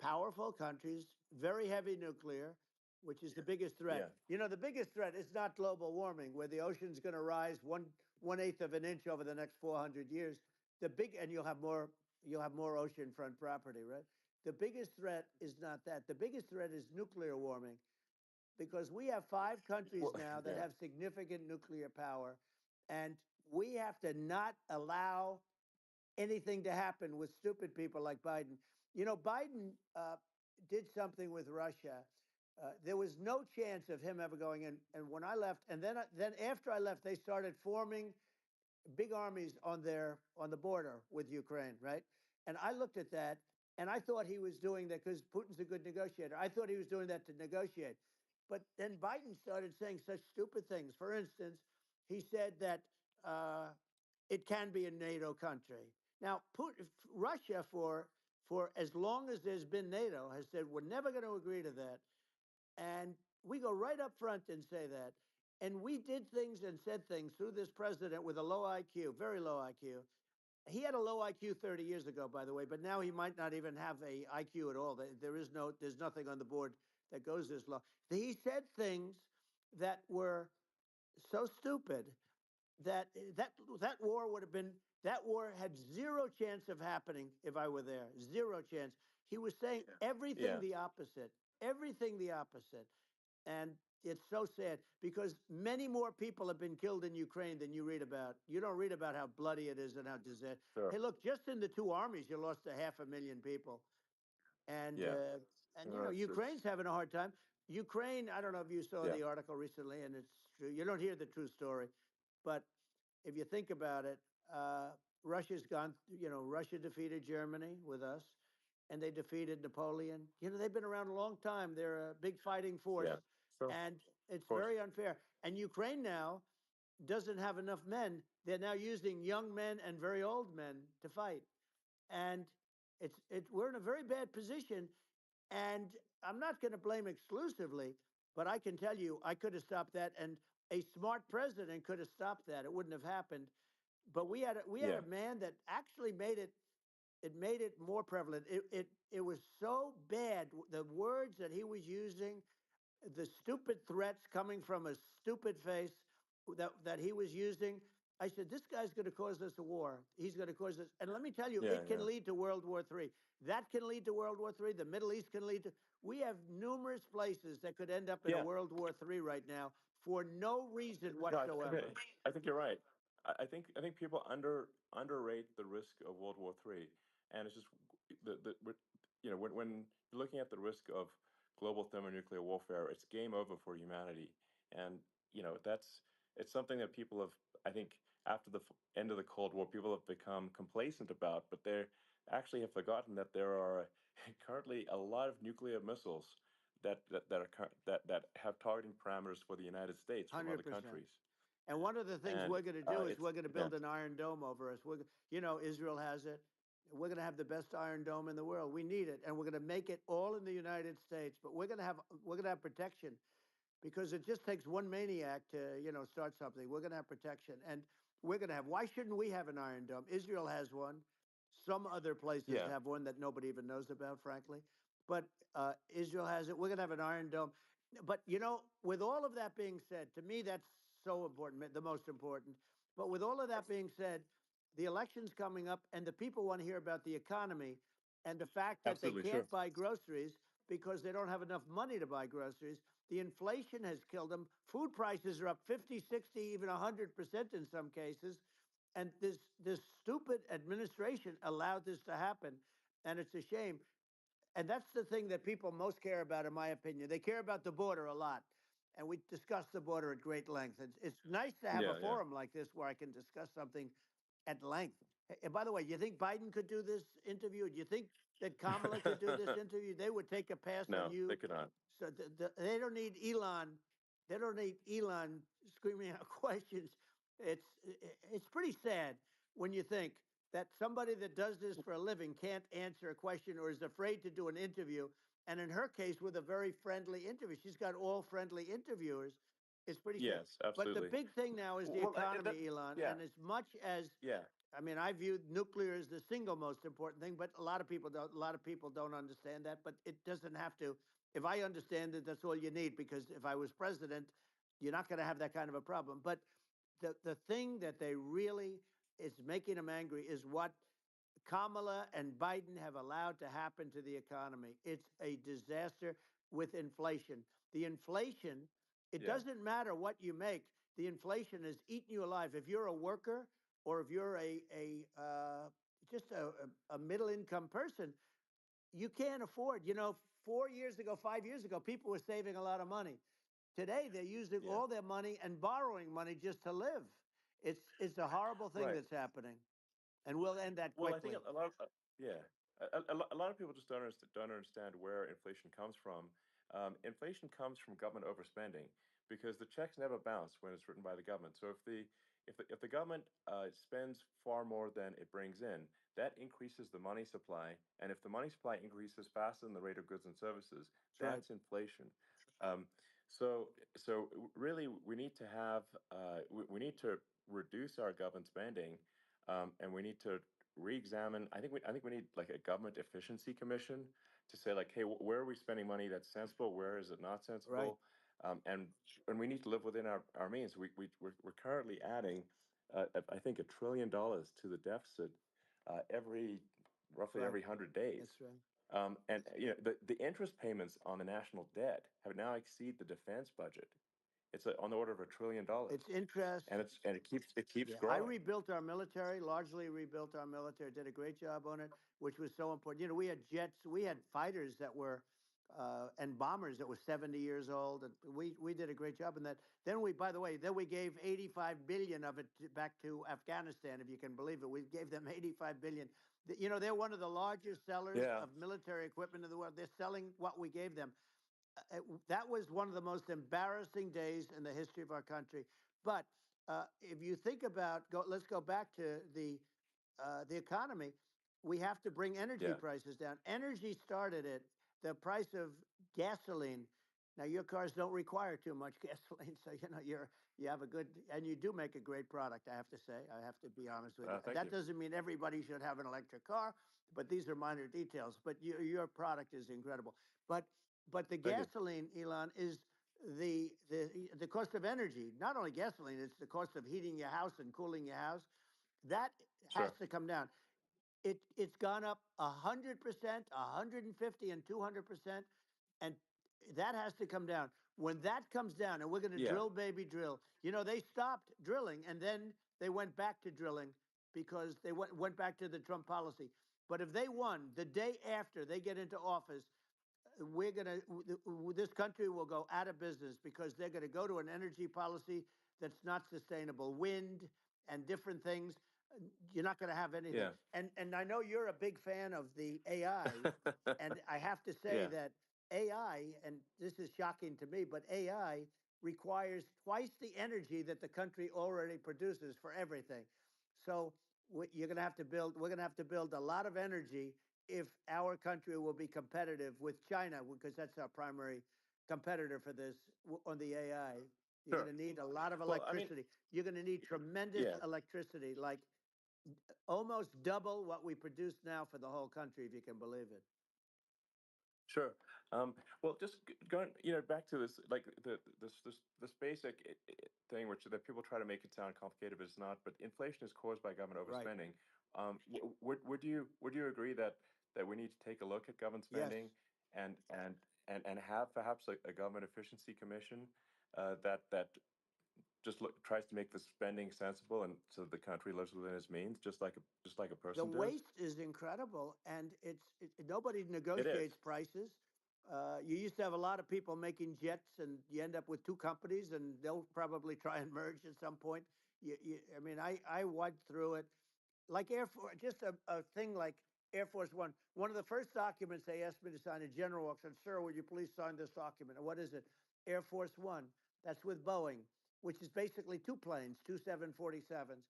powerful countries, very heavy nuclear, which is the biggest threat. Yeah. The biggest threat is not global warming, where the ocean's going to rise one eighth of an inch over the next 400 years. And you'll have more oceanfront property, right? The biggest threat is not that. The biggest threat is nuclear warming, because we have 5 countries Well, now that yeah. have significant nuclear power, and we have to not allow anything to happen with stupid people like Biden. Biden did something with Russia. There was no chance of him ever going in. And when I left, and then after I left, they started forming big armies on the border with Ukraine, right? And I looked at that, and I thought he was doing that because Putin's a good negotiator. I thought he was doing that to negotiate. But then Biden started saying such stupid things. For instance, he said that uh, it can be a NATO country. Now, Russia, for as long as there's been NATO, has said we're never going to agree to that. And we go right up front and say that. And we did things and said things through this president with a low IQ, very low IQ. He had a low IQ 30 years ago, by the way, but now he might not even have a IQ at all. There's nothing on the board that goes this low. He said things that were so stupid that that war would have been That war had zero chance of happening if I were there. Zero chance. He was saying everything Yeah. the opposite. Everything the opposite. And it's so sad because many more people have been killed in Ukraine than you read about. You don't read about how bloody it is and how disaster. Hey, Sure. look, just in the two armies, you lost a 500,000 people. And Yeah. you know, Ukraine's It's having a hard time. Ukraine, I don't know if you saw yeah. the article recently, and it's true. You don't hear the true story, but if you think about it, Russia's gone. You know, Russia defeated Germany with us, and they defeated Napoleon. You know, they've been around a long time. They're a big fighting Yeah. force, Sure. and Of it's course. very unfair. And Ukraine now doesn't have enough men. They're now using young men and very old men to fight, and we're in a very bad position. And I'm not going to blame exclusively, but I can tell you I could have stopped that, and a smart president could have stopped that. It wouldn't have happened. But we had a Yeah. man that actually made it. It made it more prevalent. It was so bad. The words that he was using, the stupid threats coming from a stupid face that he was using. I said, this guy's going to cause us a war. He's going to cause us. And let me tell you, Yeah. it can Yeah. lead to World War III. That can lead to World War III. The Middle East can lead to. We have numerous places that could end up in a Yeah. World War III right now for no reason No, whatsoever. I think you're right. I think people underrate the risk of World War III, and it's just when you're looking at the risk of global thermonuclear warfare, it's game over for humanity, and that's it's something that people have, I think, after the end of the Cold War, people have become complacent about, but they actually have forgotten that there are currently a lot of nuclear missiles that have targeting parameters for the United States from other 100%. countries. And one of the things And we're going to do is it's we're going to yeah, build an iron dome over us. Israel has it. We're going to have the best iron dome in the world. We need it, and we're going to make it all in the United States. But we're going to have protection because it just takes one maniac to start something. We're going to have protection, and we're going to have. Why shouldn't we have an iron dome? Israel has one. Some other places yeah, have one that nobody even knows about, frankly. But Israel has it. We're going to have an iron dome. But with all of that being said, to me that's so important, the most important. But with all of that being said, the election's coming up, and the people want to hear about the economy and the fact that they absolutely, sure. can't buy groceries because they don't have enough money to buy groceries. The inflation has killed them. Food prices are up 50, 60, even 100% in some cases. And this stupid administration allowed this to happen. And it's a shame. And that's the thing that people most care about, in my opinion. They care about the border a lot. And we discussed the border at great length. It's nice to have a Yeah, yeah. forum like this where I can discuss something at length. And by the way, you think Biden could do this interview? Do you think that Kamala could do this interview? They would take a pass on No, they you. could not. So they don't need Elon. They don't need Elon screaming out questions. It's pretty sad when you think that somebody that does this for a living can't answer a question or is afraid to do an interview. And in her case, with a very friendly interview, she's got all friendly interviewers. It's pretty sad. Yes, But the absolutely. big thing now is the Well, economy, Elon. yeah, And as much as yeah, I mean, I view nuclear as the single most important thing, but a lot of people don't. A lot of people don't understand that. But it doesn't have to. If I understand it, that's all you need. Because if I was president, you're not going to have that kind of a problem. But the thing that they really is making them angry is what Kamala and Biden have allowed to happen to the economy. It's a disaster with inflation. The inflation, it yeah, doesn't matter what you make. The inflation is eating you alive. If you're a worker or if you're just a middle income person, you can't afford. 4 years ago, 5 years ago, people were saving a lot of money. Today, they're using yeah. all their money and borrowing money just to live. It's a horrible thing Right. that's happening, and we'll end that Well, I think quickly. a lot of yeah, a lot of people just don't understand where inflation comes from. Inflation comes from government overspending because the checks never bounce when it's written by the government. So if the government spends far more than it brings in, that increases the money supply, and if the money supply increases faster than the rate of goods and services, That's right. that's inflation. Um, so really, we need to have we need to reduce our government spending, and we need to re-examine. I think we need like a government efficiency commission to say like, hey, where are we spending money that's sensible? Where is it not Right. sensible? And we need to live within our means. We're currently adding I think $1 trillion to the deficit every roughly Right. every 100 days. That's right. And the interest payments on the national debt have now exceed the defense budget. It's on the order of $1 trillion, It's interest. and it keeps Yeah, I growing. rebuilt our military, largely rebuilt our military, did a great job on it, which was so important. You know, we had jets, we had fighters that were, and bombers that were 70 years old. And we did a great job in that. Then we, by the way, then we gave 85 billion of it back to Afghanistan, if you can believe it. We gave them 85 billion. You know, they're one of the largest sellers Yeah, of military equipment in the world. They're selling what we gave them. That was one of the most embarrassing days in the history of our country. But if you think about, let's go back to the economy. We have to bring energy yeah, prices down. Energy started it. The price of gasoline. Now your cars don't require too much gasoline, so you know you have a good, and you do make a great product. I have to say, I have to be honest with you. thank That you. doesn't mean everybody should have an electric car, but these are minor details. But your product is incredible. But but the Thank you. gasoline, Elon, is the the the cost of energy. Not only gasoline, it's the cost of heating your house and cooling your house. That has Sure. to come down. It's gone up 100%, 150, and 200%, and that has to come down. When that comes down, and we're going to Yeah, drill, baby, drill. You know, they stopped drilling, and then they went back to drilling because they went back to the Trump policy. But if they won the day after they get into office, we're going to this country will go out of business because they're going to go to an energy policy that's not sustainable, wind and different things. You're not going to have anything. yeah, And I know you're a big fan of the AI, and I have to say yeah. that AI, and this is shocking to me, but AI requires twice the energy that the country already produces for everything. So you're going to have to build. We're going to have to build a lot of energy if our country will be competitive with China, because that's our primary competitor for this on the AI. You're Sure. going to need a lot of Well, I mean, electricity. You're going to need tremendous yeah. electricity, like almost double what we produce now for the whole country, if you can believe it. Sure. Well, just going, back to this, like this basic thing, which that people try to make it sound complicated, but it's not. But inflation is caused by government Right. overspending. Would you agree that we need to take a look at government Yes. spending and and have perhaps a government efficiency commission that just tries to make the spending sensible and so the country lives within its means, just like a The person does. waste is incredible, and nobody It is. negotiates prices. You used to have a lot of people making jets, and you end up with two companies, and they'll probably try and merge at some point. I mean, I went through it like Air Force, just a thing like Air Force One. One of the first documents they asked me to sign, a general said, "Sir, would you please sign this document?" And what is it? Air Force One. That's with Boeing, which is basically two planes, two 747s,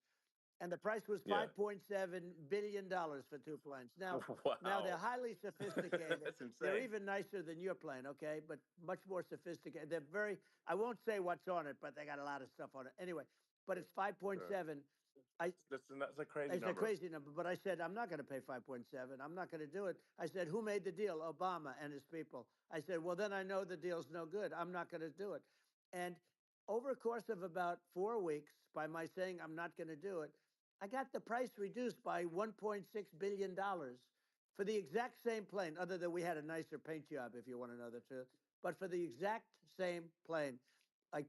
and the price was Yeah. $5.7 billion for two planes. Now they're Wow. highly sophisticated. That's They're insane. even nicer than your plane, okay? But much more sophisticated. They're very. I won't say what's on it, but they got a lot of stuff on it. Anyway, but it's Sure. 5.7. I That's a crazy It's a number. crazy number, but I said I'm not going to pay 5.7. I'm not going to do it. I said, who made the deal? Obama and his people. I said, well, then I know the deal's no good. I'm not going to do it. And over a course of about 4 weeks, by my saying I'm not going to do it, I got the price reduced by $1.6 billion for the exact same plane, other than we had a nicer paint job, if you want to know the truth. But for the exact same plane, I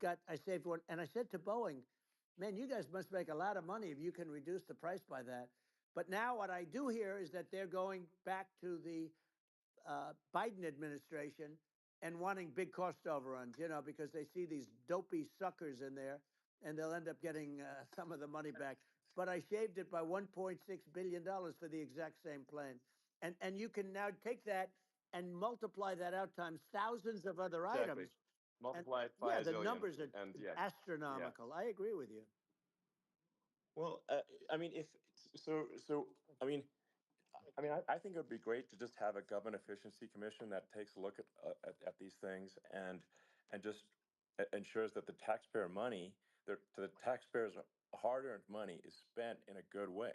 saved one, and I said to Boeing, man, you guys must make a lot of money if you can reduce the price by that. But now what I do hear is that they're going back to the Biden administration and wanting big cost overruns, because they see these dopey suckers in there, and they'll end up getting some of the money back. But I shaved it by $1.6 billion for the exact same plane. And you can now take that and multiply that out times thousands of other Exactly. items. And Multiply it by yeah, a the zillion, numbers are and yeah, yeah. astronomical. I agree with you. Well, I mean, if so, I think it would be great to just have a government efficiency commission that takes a look at these things and just ensures that the taxpayer money, the taxpayers' hard-earned money, is spent in a good way.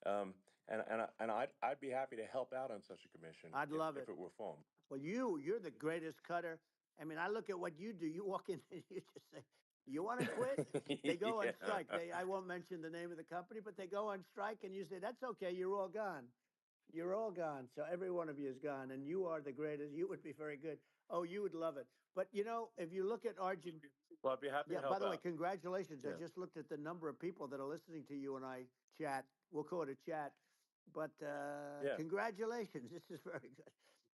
I'd be happy to help out on such a commission I'd love if it. it were formed. Well, you're the greatest cutter. I mean, I look at what you do. You walk in and you just say, You want to quit? They go on Yeah. strike. I won't mention the name of the company, but they go on strike, and you say, "That's okay. You're all gone. You're all gone." So every one of you is gone, and you are the greatest. You would be very good. Oh, you would love it. But if you look at Argentina, Well, I'd be happy yeah. to By help the way, out. congratulations. I Yeah. just looked at the number of people that are listening to you and I chat. We'll call it a chat, but Yeah. congratulations. This is very good.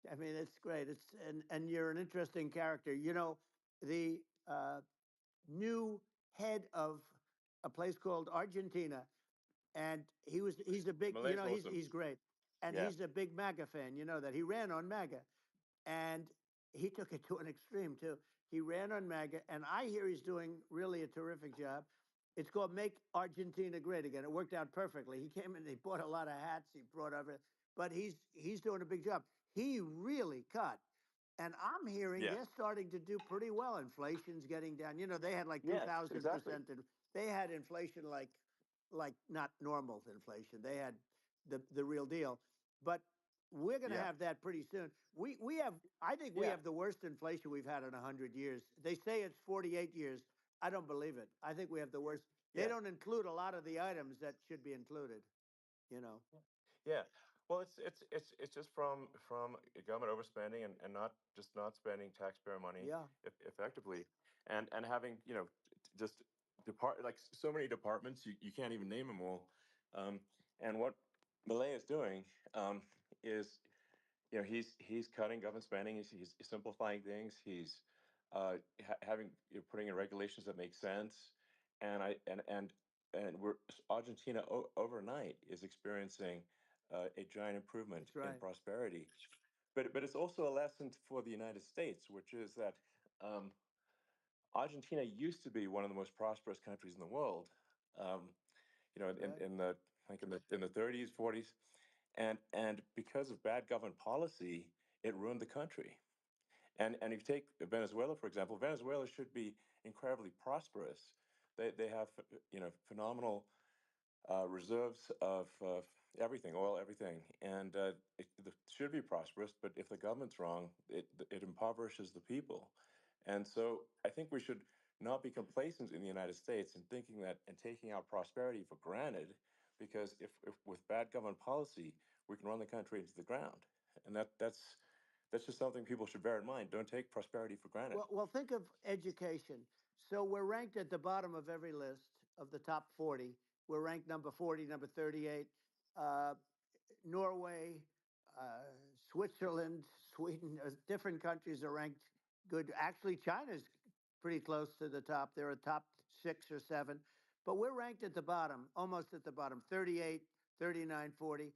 I mean, it's great. And you're an interesting character. The new head of a place called Argentina, and he's a big, Malay's awesome. he's great, and Yeah. he's a big MAGA fan. You know that he ran on MAGA, and he took it to an extreme too. He ran on MAGA, and I hear he's doing really a terrific job. It's called Make Argentina Great Again. It worked out perfectly. He came in, he bought a lot of hats, he brought over, but he's doing a big job. He really cut. And I'm hearing Yeah. they're starting to do pretty well. Inflation's getting down. They had like Yes, exactly. 2,000%, and they had inflation like not normal inflation. They had the real deal. But we're going to Yeah. have that pretty soon. We have I think we Yeah. have the worst inflation we've had in 100 years. They say it's 48 years. I don't believe it. I think we have the worst. They Yeah. don't include a lot of the items that should be included. You know. Yeah. Well, it's just from government overspending and not spending taxpayer money Yeah, effectively, and having just like so many departments you can't even name them all, and what Malay is doing is he's cutting government spending. He's simplifying things. He's having putting in regulations that make sense, and I and we're Argentina overnight is experiencing a giant improvement that's in right. prosperity. But it's also a lesson for the United States, which is that um, Argentina used to be one of the most prosperous countries in the world. Um, That's right. in the like in the 30s, 40s, and because of bad government policy, it ruined the country. And if you take Venezuela, for example, Venezuela should be incredibly prosperous. They have phenomenal reserves of everything, oil, everything, and it should be prosperous. But if the government's wrong, it impoverishes the people. And so I think we should not be complacent in the United States in thinking that and taking our prosperity for granted, because if with bad government policy we can run the country into the ground, and that's just something people should bear in mind. Don't take prosperity for granted. Well, think of education. So we're ranked at the bottom of every list of the top 40. We're ranked number 40, number 38. Uh, Norway, uh, Switzerland, Sweden, different countries are ranked good. Actually, China's pretty close to the top. They're a top 6 or 7. But we're ranked at the bottom, almost at the bottom, 38, 39, 40.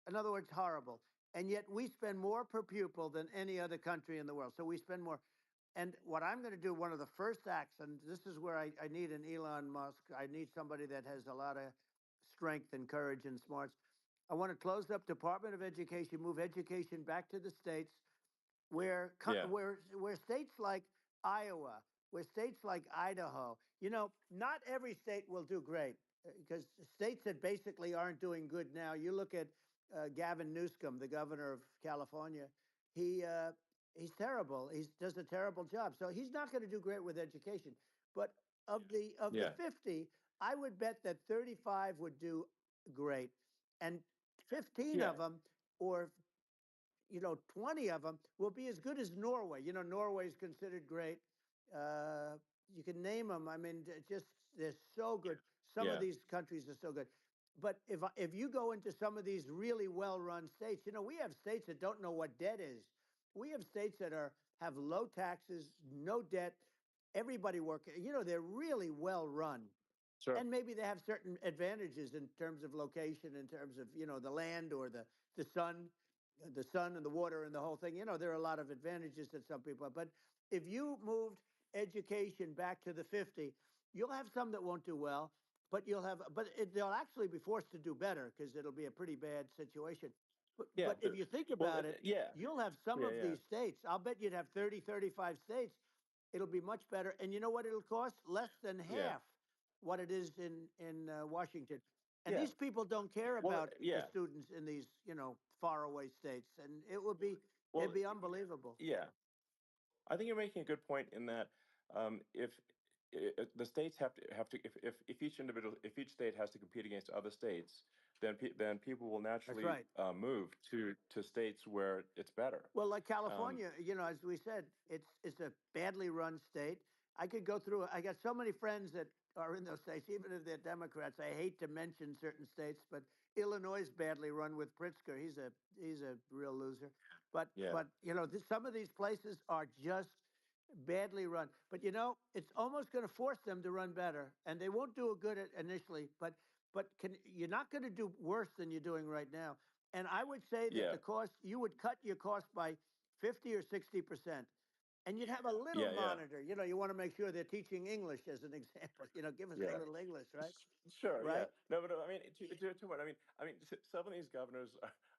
In other words, horrible. And yet we spend more per pupil than any other country in the world. So we spend more. And what I'm going to do, one of the first acts, and this is where I need an Elon Musk, I need somebody that has a lot of strength and courage and smarts. I want to close up Department of Education, move education back to the states, Yeah, where states like Iowa, where states like Idaho, not every state will do great because states that basically aren't doing good now. You look at Gavin Newsom, the governor of California. He he's terrible. He does a terrible job. So he's not going to do great with education. But of the yeah, 50, I would bet that 35 would do great, and 15 yeah, of them, or 20 of them will be as good as Norway. Norway is considered great. Uh, you can name them. I mean, just they're so good. Some of yeah. these countries are so good. But if you go into some of these really well-run states, we have states that don't know what debt is. We have states that have low taxes, no debt, everybody working. They're really well run, Sure. and maybe they have certain advantages in terms of location, in terms of the land or the sun, the sun and the water and the whole thing. There are a lot of advantages that some people have. But if you moved education back to the 50, you'll have some that won't do well, but they'll actually be forced to do better because it'll be a pretty bad situation. But, Yeah, but if you think well, about it, yeah, you'll have some yeah, of yeah, these states. I'll bet you'd have 30, 35 states. It'll be much better. And you know what it'll cost? Less than yeah, half what it is in Washington. And yeah. these people don't care Well, about the yeah, students in these faraway states, and well, it'd be unbelievable. yeah. I think you're making a good point in that if the states have to if if each state has to compete against other states, then people will That's naturally right. move to states where it's better. Well, like Um, California, as we said, it's a badly run state. I could go through. I got so many friends that are in those states, even if they're Democrats. I hate to mention certain states, but Illinois is badly run with Pritzker. He's a real loser. But yeah, but some of these places are just badly run. But it's almost going to force them to run better, and they won't do it good initially. But you're not going to do worse than you're doing right now. And I would say that yeah, the cost, you would cut your cost by 50 or 60%. And you'd have a little yeah. monitor. You want to make sure they're teaching English as an example. Give us a Yeah. little English, right? Sure, yeah. Right? No, but I mean, to what some of these governors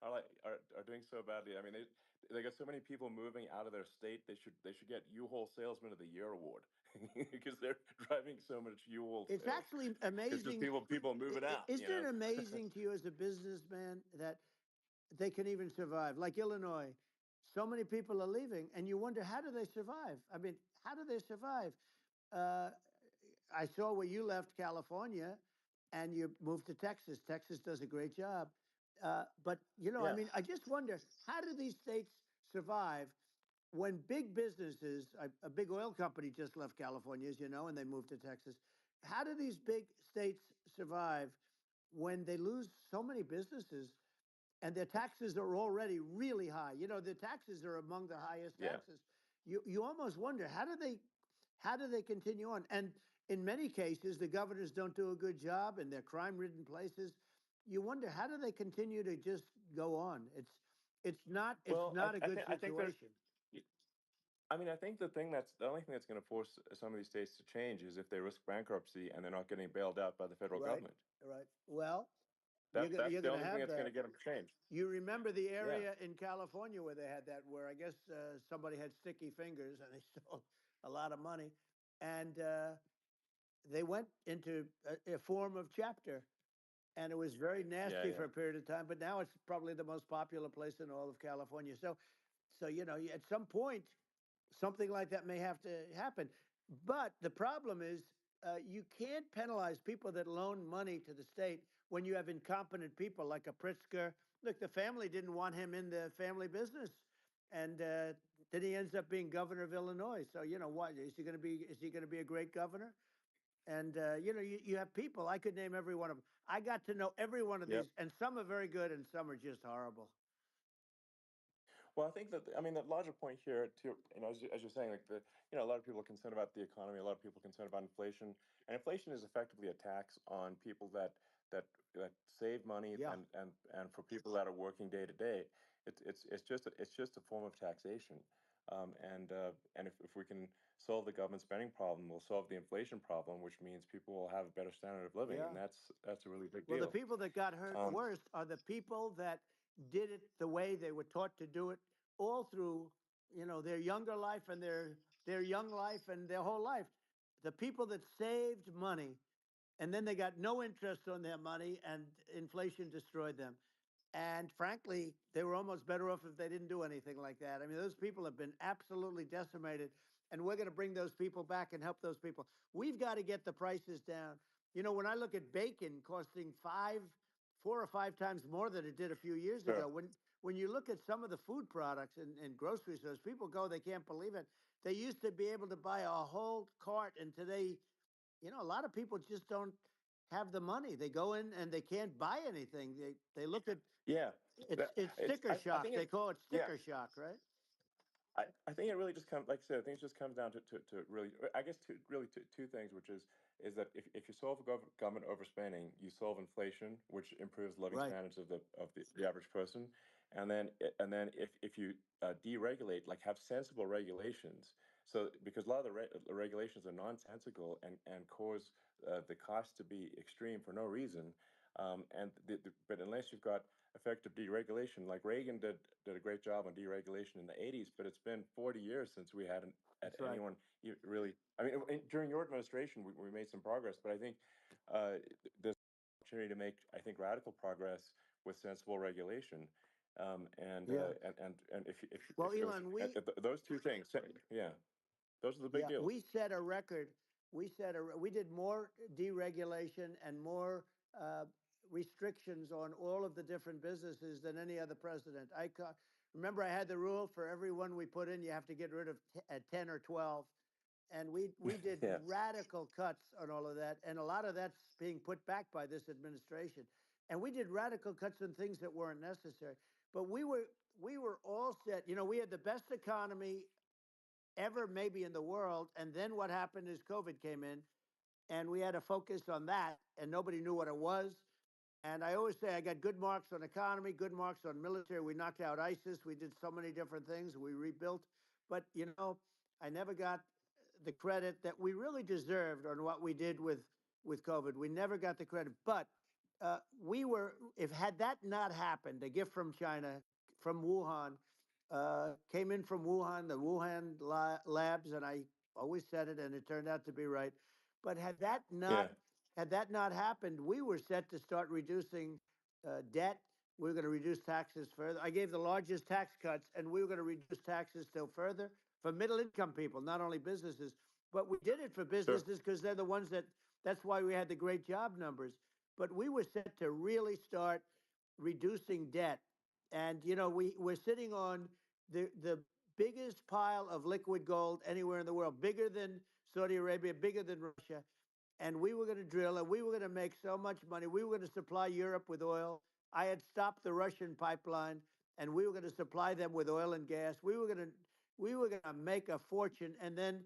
are doing so badly. I mean, they got so many people moving out of their state. They should get U-Haul Salesman of the Year award because they're driving so much U-Haul It's sales. actually Because amazing. people moving out, you Isn't know. it amazing to you as a businessman that they can even survive? Like Illinois, so many people are leaving, and you wonder, how do they survive? I mean, how do they survive? Uh, I saw where you left California and you moved to Texas. Texas does a great job. But, I Yeah, mean, I just wonder, how do these states survive when big businesses, a big oil company just left California, as you know, and they moved to Texas. How do these big states survive when they lose so many businesses and their taxes are already really high? The taxes are among the highest yeah. taxes. You almost wonder, how do they continue on? And in many cases, the governors don't do a good job in their crime-ridden places. You wonder, how do they continue to just go on? It's Well, not a good I think there's. situation. I mean, I think the only thing that's going to force some of these states to change is if they risk bankruptcy and they're not getting bailed out by the federal Right, government. right. Well, you're That's gonna that's you're the gonna only thing have that's going that. to get them to change. You remember the Yeah, area in California where they had that, where I guess somebody had sticky fingers and they stole a lot of money, and they went into a form of chapter, and it was very yeah, nasty yeah. for a period of time. But now it's probably the most popular place in all of California. So at some point, something like that may have to happen. But the problem is, you can't penalize people that loan money to the state when you have incompetent people like a Pritzker. Look, the family didn't want him in the family business, and then he ends up being governor of Illinois. So what is he going to be? Is he going to be a great governor? And you have people. I could name every one of them. I got to know every one of Yep. these, and some are very good, and some are just horrible. Well, I think that I mean the larger point here too, as you're saying, like a lot of people are concerned about the economy, a lot of people are concerned about inflation, and inflation is effectively a tax on people that that save money Yeah, and for people that are working day to day, it's just a form of taxation, and if we can solve the government spending problem, we'll solve the inflation problem, which means people will have a better standard of living, yeah. and that's a really big Well, the deal. people that got hurt Um, worst are the people that did it the way they were taught to do it all through, their younger life and their young life and their whole life. The people that saved money and then they got no interest on their money and inflation destroyed them. And frankly, they were almost better off if they didn't do anything like that. I mean, those people have been absolutely decimated, and we're going to bring those people back and help those people. We've got to get the prices down. When I look at bacon costing 4 or 5 times more than it did a few years sure. ago, when you look at some of the food products in grocery stores, people go, they can't believe it. They used to be able to buy a whole cart, and today, a lot of people just don't have the money. They go in and they can't buy anything. They look at Yeah, it's it's sticker I shock. think They it. call it Yeah, sticker shock, right? I think it really just comes, like I said, I think it just comes down to really, I guess, two things, which is that if you solve government overspending, you solve inflation, which improves living Right. standards of the average person, and then if you deregulate, like have sensible regulations, so because a lot of the regulations are nonsensical and cause the cost to be extreme for no reason, but unless you've got effective deregulation. Like Reagan did a great job on deregulation in the 80s, but it's been 40 years since we had That's right. anyone really. I mean, during your administration, we made some progress, but I think there's an opportunity to make, I think, radical progress with sensible regulation. Yeah. And if Well, Elon, those two things, yeah, those are the big deals. we set a record we did more deregulation and more uh, restrictions on all of the different businesses than any other president. Remember, I had the rule for every one we put in, you have to get rid of 10 or 12. And we did Yeah. radical cuts on all of that. And a lot of that's being put back by this administration. And we did radical cuts on things that weren't necessary. But we were all set. You know, we had the best economy ever maybe in the world. And then what happened is COVID came in and we had to focus on that and nobody knew what it was. And I always say I got good marks on economy, good marks on military. We knocked out ISIS. We did so many different things. We rebuilt. But, I never got the credit that we really deserved on what we did with COVID. We never got the credit. But if had that not happened, a gift from China, from Wuhan, came in from Wuhan, the Wuhan labs, and I always said it, and it turned out to be right. But Yeah. had that not happened, we were set to start reducing debt. We were going to reduce taxes further. I gave the largest tax cuts, and we were going to reduce taxes still further for middle income people, not only businesses. But we did it for Sure. businesses because they're the ones that's why we had the great job numbers. But we were set to really start reducing debt. And, we're sitting on the biggest pile of liquid gold anywhere in the world, bigger than Saudi Arabia, bigger than Russia. And we were going to drill and we were going to make so much money. We were going to supply Europe with oil. I had stopped the Russian pipeline and we were going to supply them with oil and gas. We were going to make a fortune. And then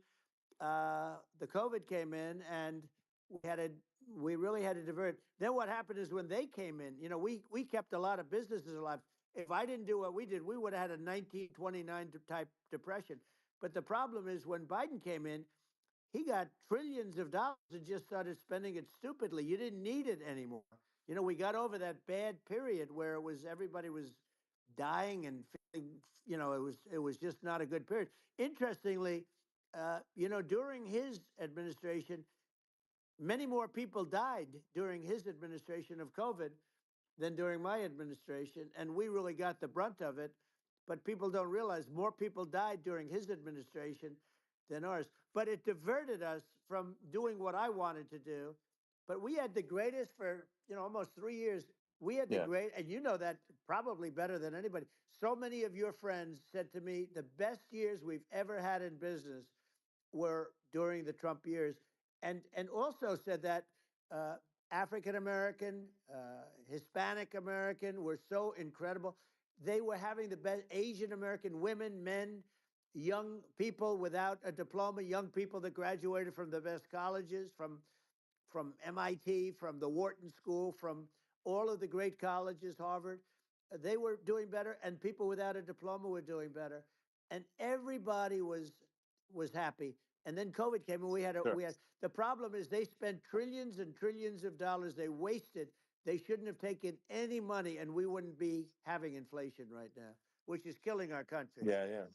the COVID came in, and we had to, we really had to divert. Then what happened is when they came in, we kept a lot of businesses alive. If I didn't do what we did, we would have had a 1929 type depression. But the problem is when Biden came in, he got trillions of dollars and just started spending it stupidly. You didn't need it anymore. We got over that bad period where everybody was dying and feeling, it was just not a good period. Interestingly, during his administration, many more people died during his administration of COVID than during my administration, and we really got the brunt of it. But people don't realize more people died during his administration than ours. But it diverted us from doing what I wanted to do. But we had the greatest for almost 3 years. We had the Yeah. great, and you know that probably better than anybody. So many of your friends said to me, the best years we've ever had in business were during the Trump years, and also said that uh, African American, Hispanic American were so incredible. They were having the best. Asian American women, men, young people without a diploma, young people that graduated from the best colleges, from MIT, from the Wharton School, from all of the great colleges, Harvard. They were doing better, and people without a diploma were doing better, and everybody was happy. And then COVID came, and Sure. we had the problem is they spent trillions and trillions of dollars. They wasted. They shouldn't have taken any money, and we wouldn't be having inflation right now, which is killing our country. Yeah. Yeah.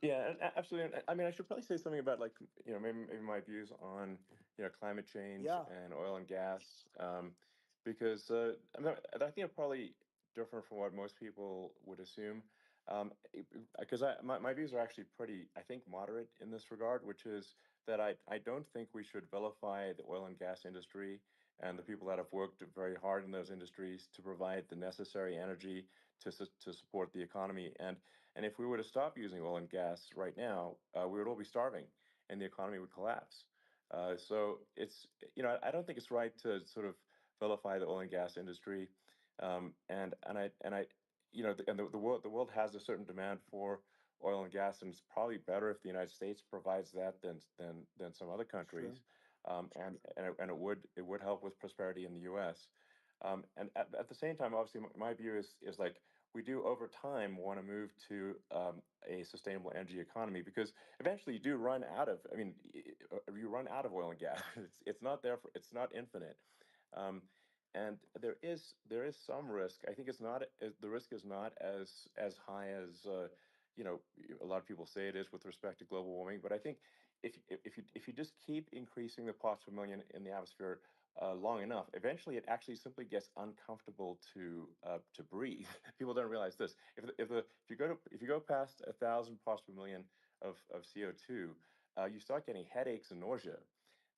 Yeah, absolutely. And I mean, I should probably say something about, like, maybe my views on, climate change Yeah, and oil and gas, because I mean, I think I'm probably different from what most people would assume, because my views are actually pretty, I think, moderate in this regard, which is that I don't think we should vilify the oil and gas industry and the people that have worked very hard in those industries to provide the necessary energy to support the economy. And if we were to stop using oil and gas right now, we would all be starving, and the economy would collapse. So I don't think it's right to sort of vilify the oil and gas industry, and the world has a certain demand for oil and gas, and it's probably better if the United States provides that than some other sure. countries, and it would help with prosperity in the U.S. And at the same time, obviously, my view is like, we do over time want to move to a sustainable energy economy, because eventually you do run out of. I mean, you run out of oil and gas. It's not there for. It's not infinite, um, and there is some risk. I think the risk is not as high as a lot of people say it is with respect to global warming. But I think if you just keep increasing the parts per million in the atmosphere long enough, eventually it actually simply gets uncomfortable to breathe. People don't realize this. If you go past 1,000 parts per million of CO2, you start getting headaches and nausea.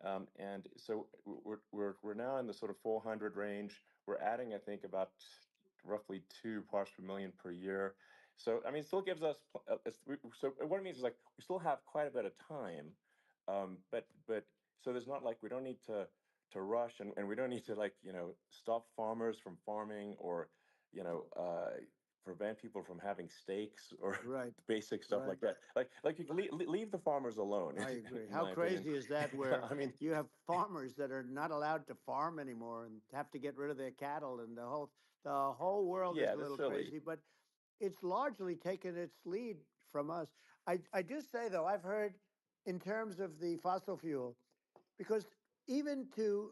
And so we're now in the sort of 400 range. We're adding, I think, about roughly 2 parts per million per year. So I mean, it still gives us. So what it means is like we still have quite a bit of time, but so there's not like we don't need to rush, and we don't need to like stop farmers from farming, or you know uh, prevent people from having steaks or Right. basic stuff Right. like that. Like you can leave the farmers alone, I agree. in How my opinion. crazy is that where I mean, you have farmers that are not allowed to farm anymore and have to get rid of their cattle and the whole world is yeah, a that's little silly. crazy, but it's largely taken its lead from us. I do say though, I've heard in terms of the fossil fuel, because even to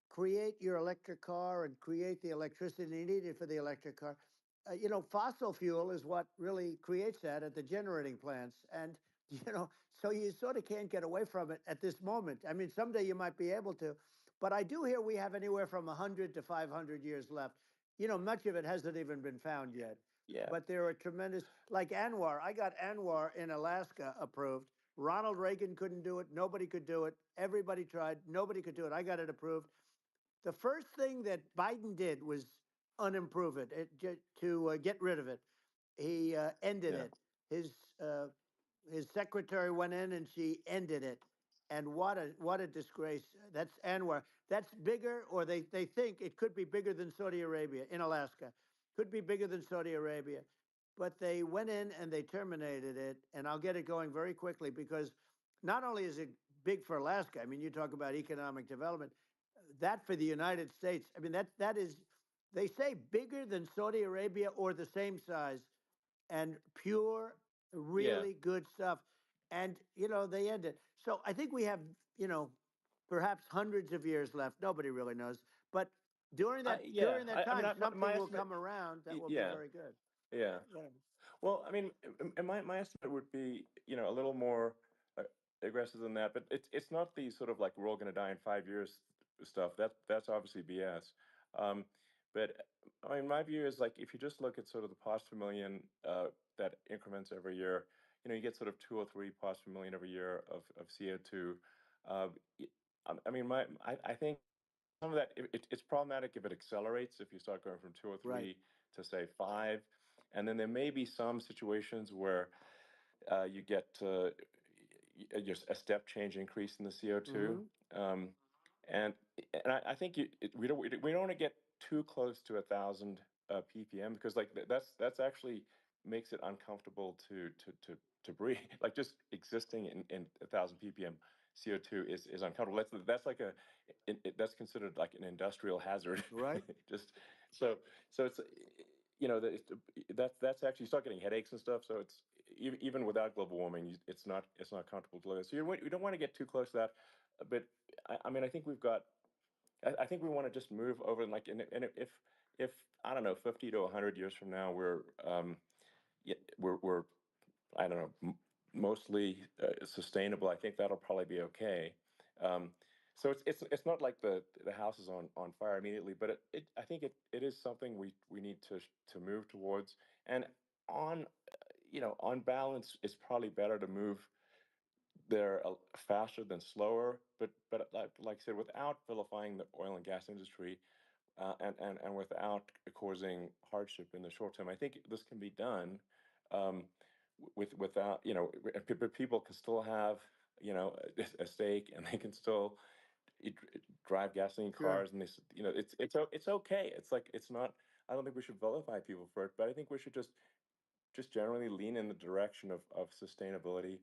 create your electric car and create the electricity needed for the electric car. Fossil fuel is what really creates that at the generating plants. And, so you sort of can't get away from it at this moment. I mean, someday you might be able to. But I do hear we have anywhere from 100 to 500 years left. Much of it hasn't even been found yet. Yeah, But there are tremendous, like Anwar. I got Anwar in Alaska approved. Ronald Reagan couldn't do it. Nobody could do it. Everybody tried. Nobody could do it. I got it approved. The first thing that Biden did was unimprove to get rid of it. He ended yeah, it. His uh, his secretary went in and she ended it. And what a disgrace. That's Anwar. That's bigger, or they think it could be bigger than Saudi Arabia in Alaska. Could be bigger than Saudi Arabia. But they went in and they terminated it. And I'll get it going very quickly because not only is it big for Alaska, I mean, you talk about economic development, that for the United States, I mean, that is, they say bigger than Saudi Arabia or the same size, and pure, yeah. really good stuff. And, they end it. So I think we have, you know, perhaps hundreds of years left. Nobody really knows. But during that Yeah. during that I mean, time, my something will estimate. come around that will be Yeah, very good. yeah. Yeah. Well, I mean, and my estimate would be, a little more uh, aggressive than that. But it's not the sort of like we're all going to die in 5 years stuff. That's obviously BS. Um, but I mean, my view is like if you just look at sort of the parts per million that increments every year, you get sort of 2 or 3 parts per million every year of CO2. Uh, y- I mean, I think some of that it's problematic if it accelerates, if you start going from two or Right. three to say five, and then there may be some situations where you get just a step change increase in the CO2, Mm-hmm. um, and I think we don't want to get too close to 1,000 ppm, because like that's actually makes it uncomfortable to breathe. Like just existing in 1,000 ppm CO2 is uncomfortable. That's like that's considered like an industrial hazard. Right. Just so it's that's actually you start getting headaches and stuff. So it's even without global warming, it's not comfortable to live in. So you don't want to get too close to that. But I mean, I think we've got. I think we want to just move over, and like, and if I don't know, 50 to 100 years from now, yeah, we're I don't know, mostly sustainable. I think that'll probably be okay. Um, so it's not like the house is on fire immediately, but I think it is something we need to move towards. And on on balance, it's probably better to move there faster than slower. But like I said, without vilifying the oil and gas industry, and without causing hardship in the short term. I think this can be done um, without but people can still have a steak, and they can still drive gasoline Sure. cars, and it's okay. It's like it's not. I don't think we should vilify people for it, but I think we should just generally lean in the direction of sustainability.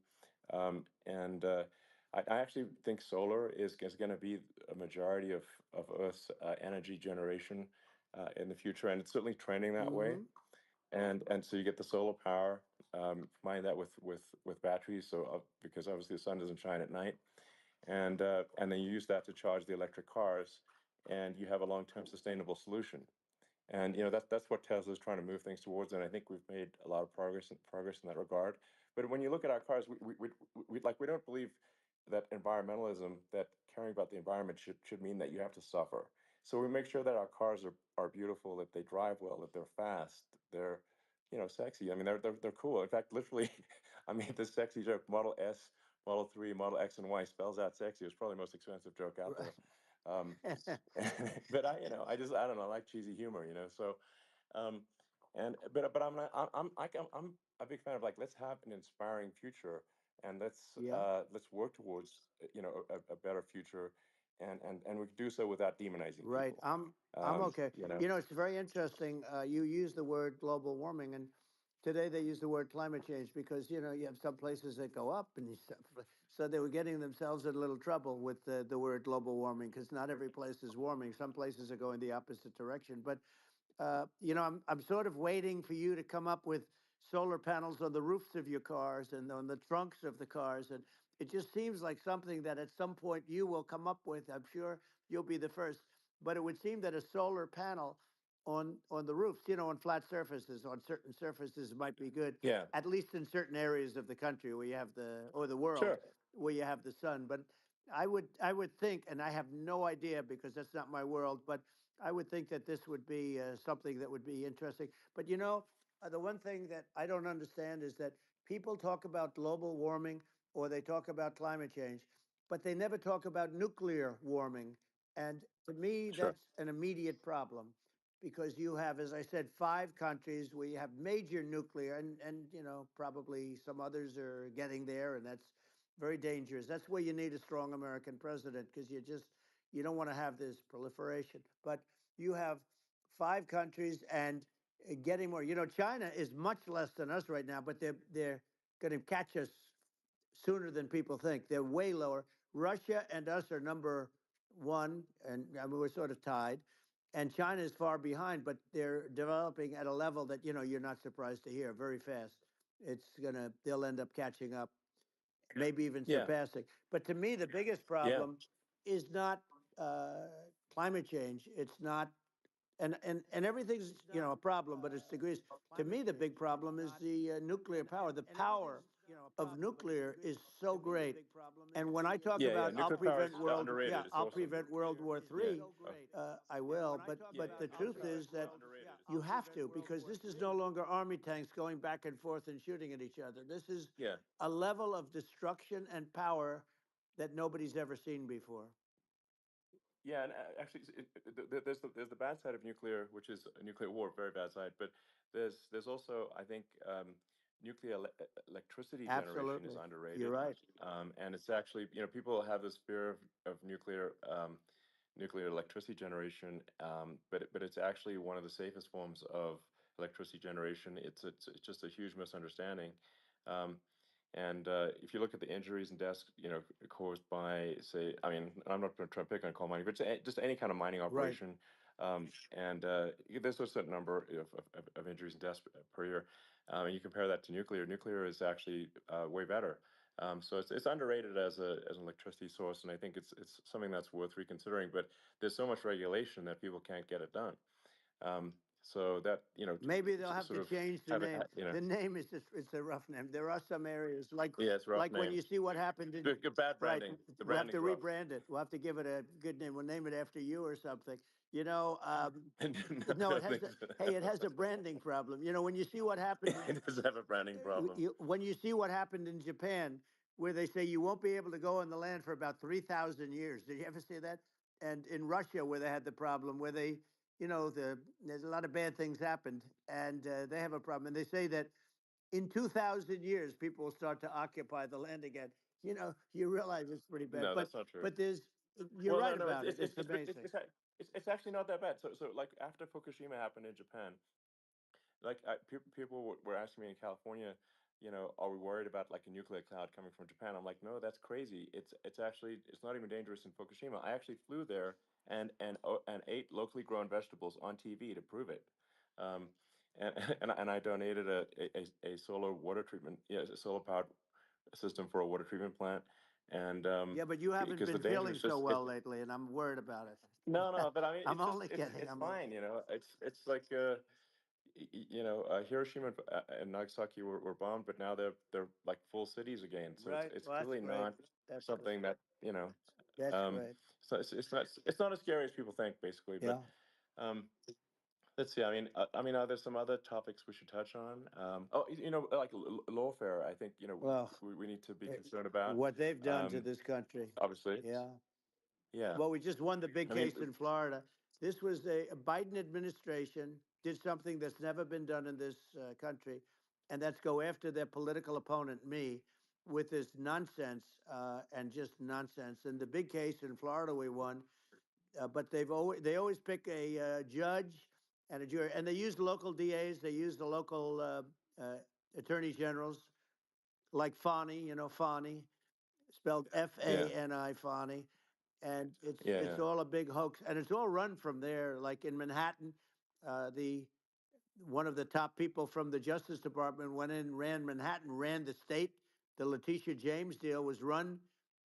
And I actually think solar is going to be a majority of Earth's energy generation in the future, and it's certainly trending that way. Mm-hmm. And so you get the solar power, combine that with batteries, so because obviously the sun doesn't shine at night, and then you use that to charge the electric cars, and you have a long-term sustainable solution. And that's what Tesla's trying to move things towards, and I think we've made a lot of progress in that regard. But when you look at our cars, we don't believe that environmentalism, that caring about the environment should mean that you have to suffer. So we make sure that our cars are beautiful, that they drive well, that they're fast, they're sexy. I mean, they're cool. In fact, literally, I made this sexy joke. Model S Model 3, Model X, and Y spells out sexy. It was probably the most expensive joke out there. Um, but I don't know, I like cheesy humor, So, um, but I'm not, I'm a big fan of like let's have an inspiring future, and Yeah. let's work towards a better future, and we can do so without demonizing Right. people. I'm okay. You know. It's very interesting. You use the word global warming, and today they use the word climate change because you have some places that go up, and so they were getting themselves in a little trouble with the word global warming because not every place is warming. Some places are going the opposite direction. But I'm sort of waiting for you to come up with solar panels on the roofs of your cars and on the trunks of the cars, and it just seems like something that at some point you will come up with. I'm sure you'll be the first, but it would seem that a solar panel on the roofs, on flat surfaces, on certain surfaces might be good, Yeah. at least in certain areas of the country where you have the world Sure. where you have the sun. But I would think, and I have no idea because that's not my world, but I would think that this would be something that would be interesting. But the one thing that I don't understand is that people talk about global warming or they talk about climate change, but they never talk about nuclear warming. And to me, Sure. that's an immediate problem because you have, as I said, 5 countries where you have major nuclear, and probably some others are getting there, and that's very dangerous. That's where you need a strong American president because you don't want to have this proliferation. But you have 5 countries and getting more. China is much less than us right now, but they're going to catch us sooner than people think. They're way lower. Russia and us are number one, and I mean, we're sort of tied. And China is far behind, but they're developing at a level that you're not surprised to hear very fast. They'll end up catching up, maybe even Yeah. surpassing. But to me, the biggest Yeah. problem is not uh, climate change. It's not, and everything's a problem, but it's degrees. To me, the big problem is the nuclear power. The power of nuclear is so great. And when I talk Yeah. Yeah. about Nuclear power is underrated. It's I'll awesome. prevent World War Yeah. III, Oh. I will. But the truth is that you have to because this is no longer army tanks going back and forth and shooting at each other. This is Yeah. a level of destruction and power that nobody's ever seen before. Yeah, and actually, there's the bad side of nuclear, which is a nuclear war, very bad side. But there's also, I think, nuclear electricity generation is Absolutely, you're underrated, right. and it's actually people have this fear of nuclear electricity generation, but it's actually one of the safest forms of electricity generation. It's just a huge misunderstanding. Um, and if you look at the injuries and deaths, caused by, say, I mean, I'm not going to try and pick on coal mining, but just any kind of mining Right. operation, and there's a certain number of injuries and deaths per year. And you compare that to nuclear. Nuclear is actually way better. So it's underrated as an electricity source, and I think it's something that's worth reconsidering. But there's so much regulation that people can't get it done. Um, so that Maybe they'll have sort to of change the have it, name. The name is just, it's a rough name. There are some areas yeah, it's a rough like when name. you see what happened in, Good bad right, branding. The we'll have to branding's rough. rebrand it. We'll have to give it a good name. We'll name it after you or something. You know, um, No, no, I it has think a, hey, it has a branding problem. When you see what happened in, it does have a branding problem. when you see what happened in Japan, where they say you won't be able to go on the land for about 3,000 years. Did you ever see that? And in Russia, where they had the problem, where there's a lot of bad things happened, and they have a problem. And they say that in 2,000 years, people will start to occupy the land again. You realize it's pretty bad, No, but that's not true. you're Well, no, right no, about it. It's amazing. it's actually not that bad. So like after Fukushima happened in Japan, like people were asking me in California, are we worried about like a nuclear cloud coming from Japan? I'm like, no, that's crazy. It's actually it's not even dangerous in Fukushima. I actually flew there and ate locally grown vegetables on TV to prove it. Um, and and I donated a solar water treatment, yeah, a solar powered system for a water treatment plant, and Yeah, but you haven't because the been danger feeling is so just well lately, and I'm worried about no, it. no, but I mean, I'm it's just only kidding. it's I'm only fine, kidding. it's like Hiroshima and Nagasaki were bombed, but now they're like full cities again. So Right. it's Well, that's clearly great. not That's great. something that That's um, great. it's not as scary as people think, basically. Yeah. Um, let's see. I mean, are there some other topics we should touch on? Oh, like lawfare. I think Well, we need to be eh, concerned about. what they've done to Um, this country. obviously, Yeah. yeah. Well, we just won the big I mean, case in Florida. This was a Biden administration did something that's never been done in this country, and that's go after their political opponent, me, with this nonsense and just nonsense. And the big case in Florida we won, but they always pick a judge and a jury, and they use local DAs, they use the local attorney generals like Fani, Fani, spelled yeah, Fani, Fani, and yeah, it's yeah, all a big hoax, and it's all run from there. Like in Manhattan, the one of the top people from the Justice Department went in, ran Manhattan, ran the state. The Letitia James deal was run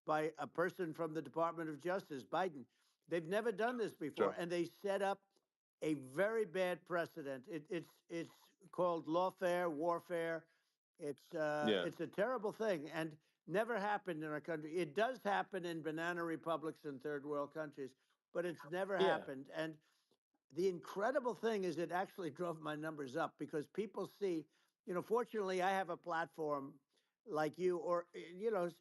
by a person from the Department of Justice, Biden. They've never done this before, sure, and they set up a very bad precedent. It's called lawfare, warfare. yeah, It's a terrible thing, and never happened in our country. It does happen in banana republics and third world countries, but it's never yeah, happened. And the incredible thing is it actually drove my numbers up because people see, fortunately I have a platform like you, or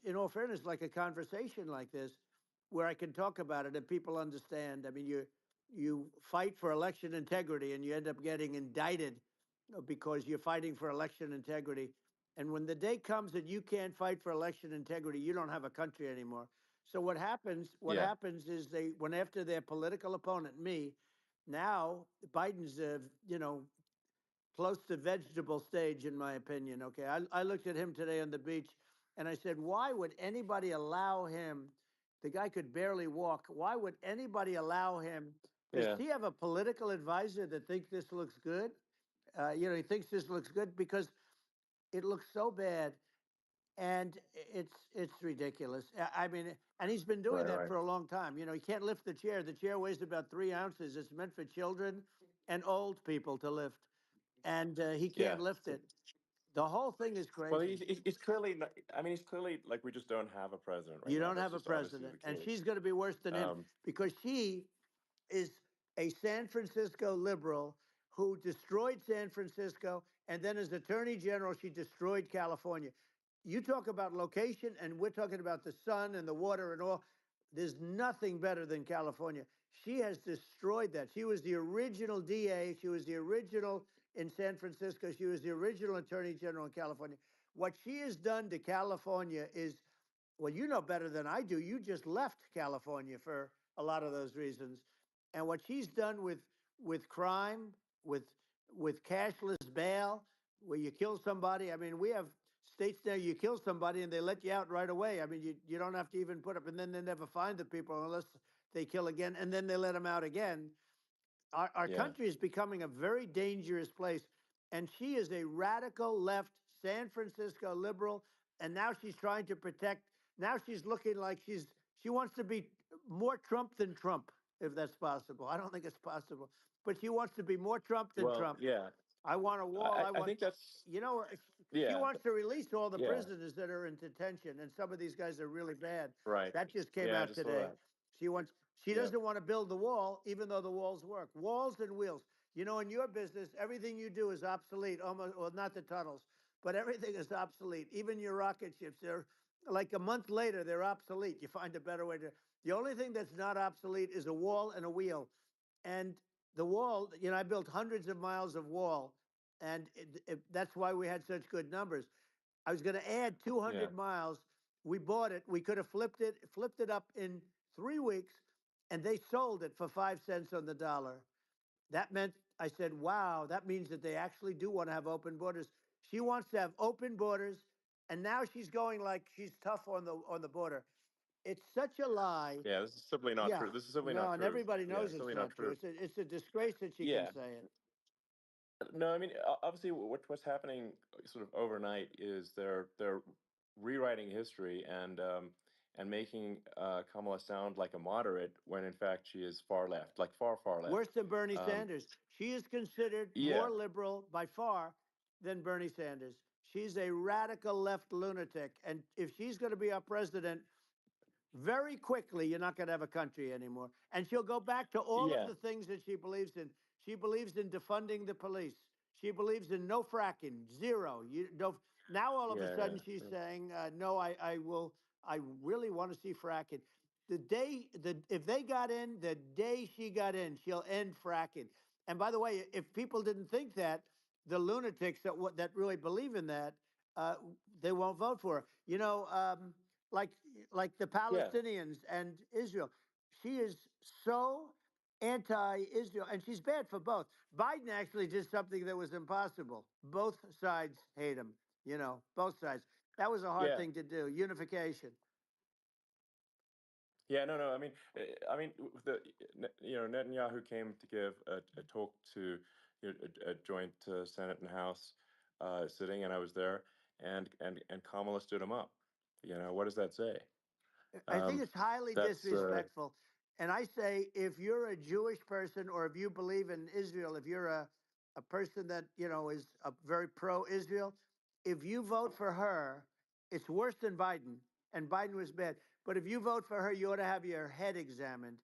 in all fairness, like a conversation like this where I can talk about it and people understand. I mean, you fight for election integrity and you end up getting indicted because you're fighting for election integrity. And when the day comes that you can't fight for election integrity, you don't have a country anymore. So what yeah, happens is they went after their political opponent, me. Now Biden's, close to vegetable stage, in my opinion. Okay, I looked at him today on the beach, and I said, why would anybody allow him? The guy could barely walk. Why would anybody allow him? Does yeah. he have a political advisor that thinks this looks good? He thinks this looks good because it looks so bad, and it's ridiculous. I mean, and he's been doing Right, that right. for a long time. He can't lift the chair. The chair weighs about 3 ounces. It's meant for children and old people to lift, and he Yeah. can't lift it. The whole thing is Well, crazy. he's clearly. Not, I mean, he's clearly like we just don't have a president right You now. don't That's have a just obviously president, the and case. she's going to be worse than him Um, because she is a San Francisco liberal who destroyed San Francisco, and then as Attorney General, she destroyed California. You talk about location, and we're talking about the sun and the water and all. There's nothing better than California. She has destroyed that. She was the original DA. She was the original in San Francisco. She was the original Attorney General in California. What she has done to California is, well, you know better than I do. You just left California for a lot of those reasons. And what she's done with crime, with with cashless bail, where you kill somebody. I mean, we have states now you kill somebody and they let you out right away. I mean, you don't have to even put up, and then they never find the people unless they kill again, and then they let them out again. Our yeah, country is becoming a very dangerous place. And she is a radical left San Francisco liberal. And now she's trying to protect. Now she's looking like she wants to be more Trump than Trump, if that's possible. I don't think it's possible. But she wants to be more Trump than well, Trump. yeah. I want a wall. I I want, think that's you know, she yeah, wants to release all the yeah. prisoners that are in detention, and some of these guys are really bad. Right. That just came Yeah, I out just saw today. that. She wants. She Yeah, doesn't want to build the wall, even though the walls work. Walls and wheels. In your business, everything you do is obsolete. Almost, well, not the tunnels, but everything is obsolete. Even your rocket ships. They're like a month later, they're obsolete. You find a better way to. The only thing that's not obsolete is a wall and a wheel. And the wall, I built hundreds of miles of wall, and that's why we had such good numbers. I was going to add yeah, 200 miles. We bought it. We could have flipped it up in 3 weeks, and they sold it for 5 cents on the dollar. That meant I said, "Wow, that means that they actually do want to have open borders." She wants to have open borders, and now she's going like she's tough on the border. It's such a lie. yeah. This is simply not Yeah, true. This is simply no, not and true. everybody Yeah, knows it's it's simply not not true. true. It's a disgrace that she can Yeah. say it. No, I mean, obviously, what's happening sort of overnight is they're rewriting history and making Kamala sound like a moderate when in fact she is far left, like far far left. Worse than Bernie Um, Sanders. She is considered yeah, more liberal by far than Bernie Sanders. She's a radical left lunatic. And if she's going to be our president, very quickly, you're not going to have a country anymore. And she'll go back to all of yeah, the things that she believes in. She believes in defunding the police. She believes in no fracking, zero. You don't. Now all of a Yeah, sudden she's saying, no, I will. I really want to see fracking. If they got in, the day she got in, she'll end fracking. And by the way, if people didn't think that, the lunatics that really believe in that, uh, they won't vote for her. Like like the yeah, Palestinians and Israel. She is so anti-Israel, and she's bad for both. Biden actually did something that was impossible. Both sides hate him. Both sides. That was a hard yeah. thing to do. Unification. Yeah, no, no. I mean, Netanyahu came to give a talk to a joint Senate and House sitting, and I was there, and Kamala stood him up. What does that say? I think Um, it's highly that's disrespectful. And I say, if you're a Jewish person or if you believe in Israel, if you're a person that, is a very pro Israel, if you vote for her, it's worse than Biden. And Biden was bad. But if you vote for her, you ought to have your head examined.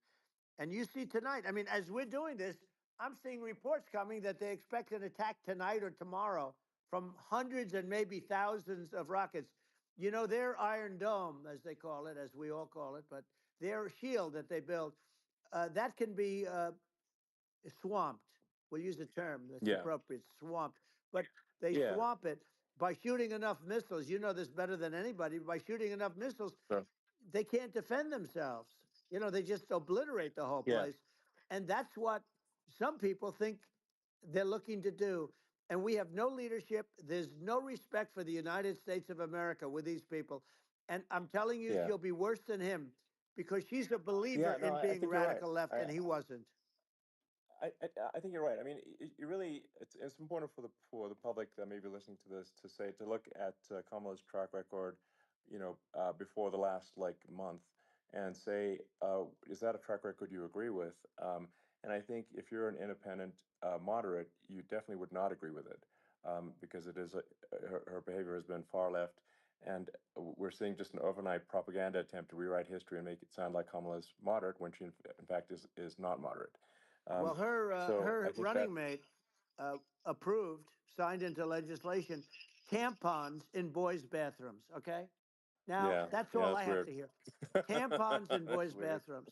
And you see tonight, I mean, as we're doing this, I'm seeing reports coming that they expect an attack tonight or tomorrow from hundreds and maybe thousands of rockets. Their Iron Dome, as they call it, as we all call it, but their shield that they build, that can be swamped. We'll use a term that's yeah, appropriate, swamped. But they yeah, swamp it by shooting enough missiles. You know this better than anybody. By shooting enough missiles, sure. they can't defend themselves. They just obliterate the whole Yeah, place. And that's what some people think they're looking to do. And we have no leadership. There's no respect for the United States of America with these people. And I'm telling you, yeah, she'll be worse than him because she's a yeah. believer No, in I being think you're right. radical left, and he wasn't. I think you're right. I mean, you really, it's important for the public that may be listening to this to look at Kamala's track record, before the last like month, and say, is that a track record you agree with? And I think if you're an independent moderate, you definitely would not agree with it, because it is her behavior has been far left, and we're seeing just an overnight propaganda attempt to rewrite history and make it sound like Kamala's moderate when she in fact is not moderate. Well, Um, so I her think that, running mate approved, signed into legislation, tampons in boys' bathrooms. Okay, now yeah, that's yeah, all that's I have weird. to hear. Tampons in That's boys' weird. bathrooms,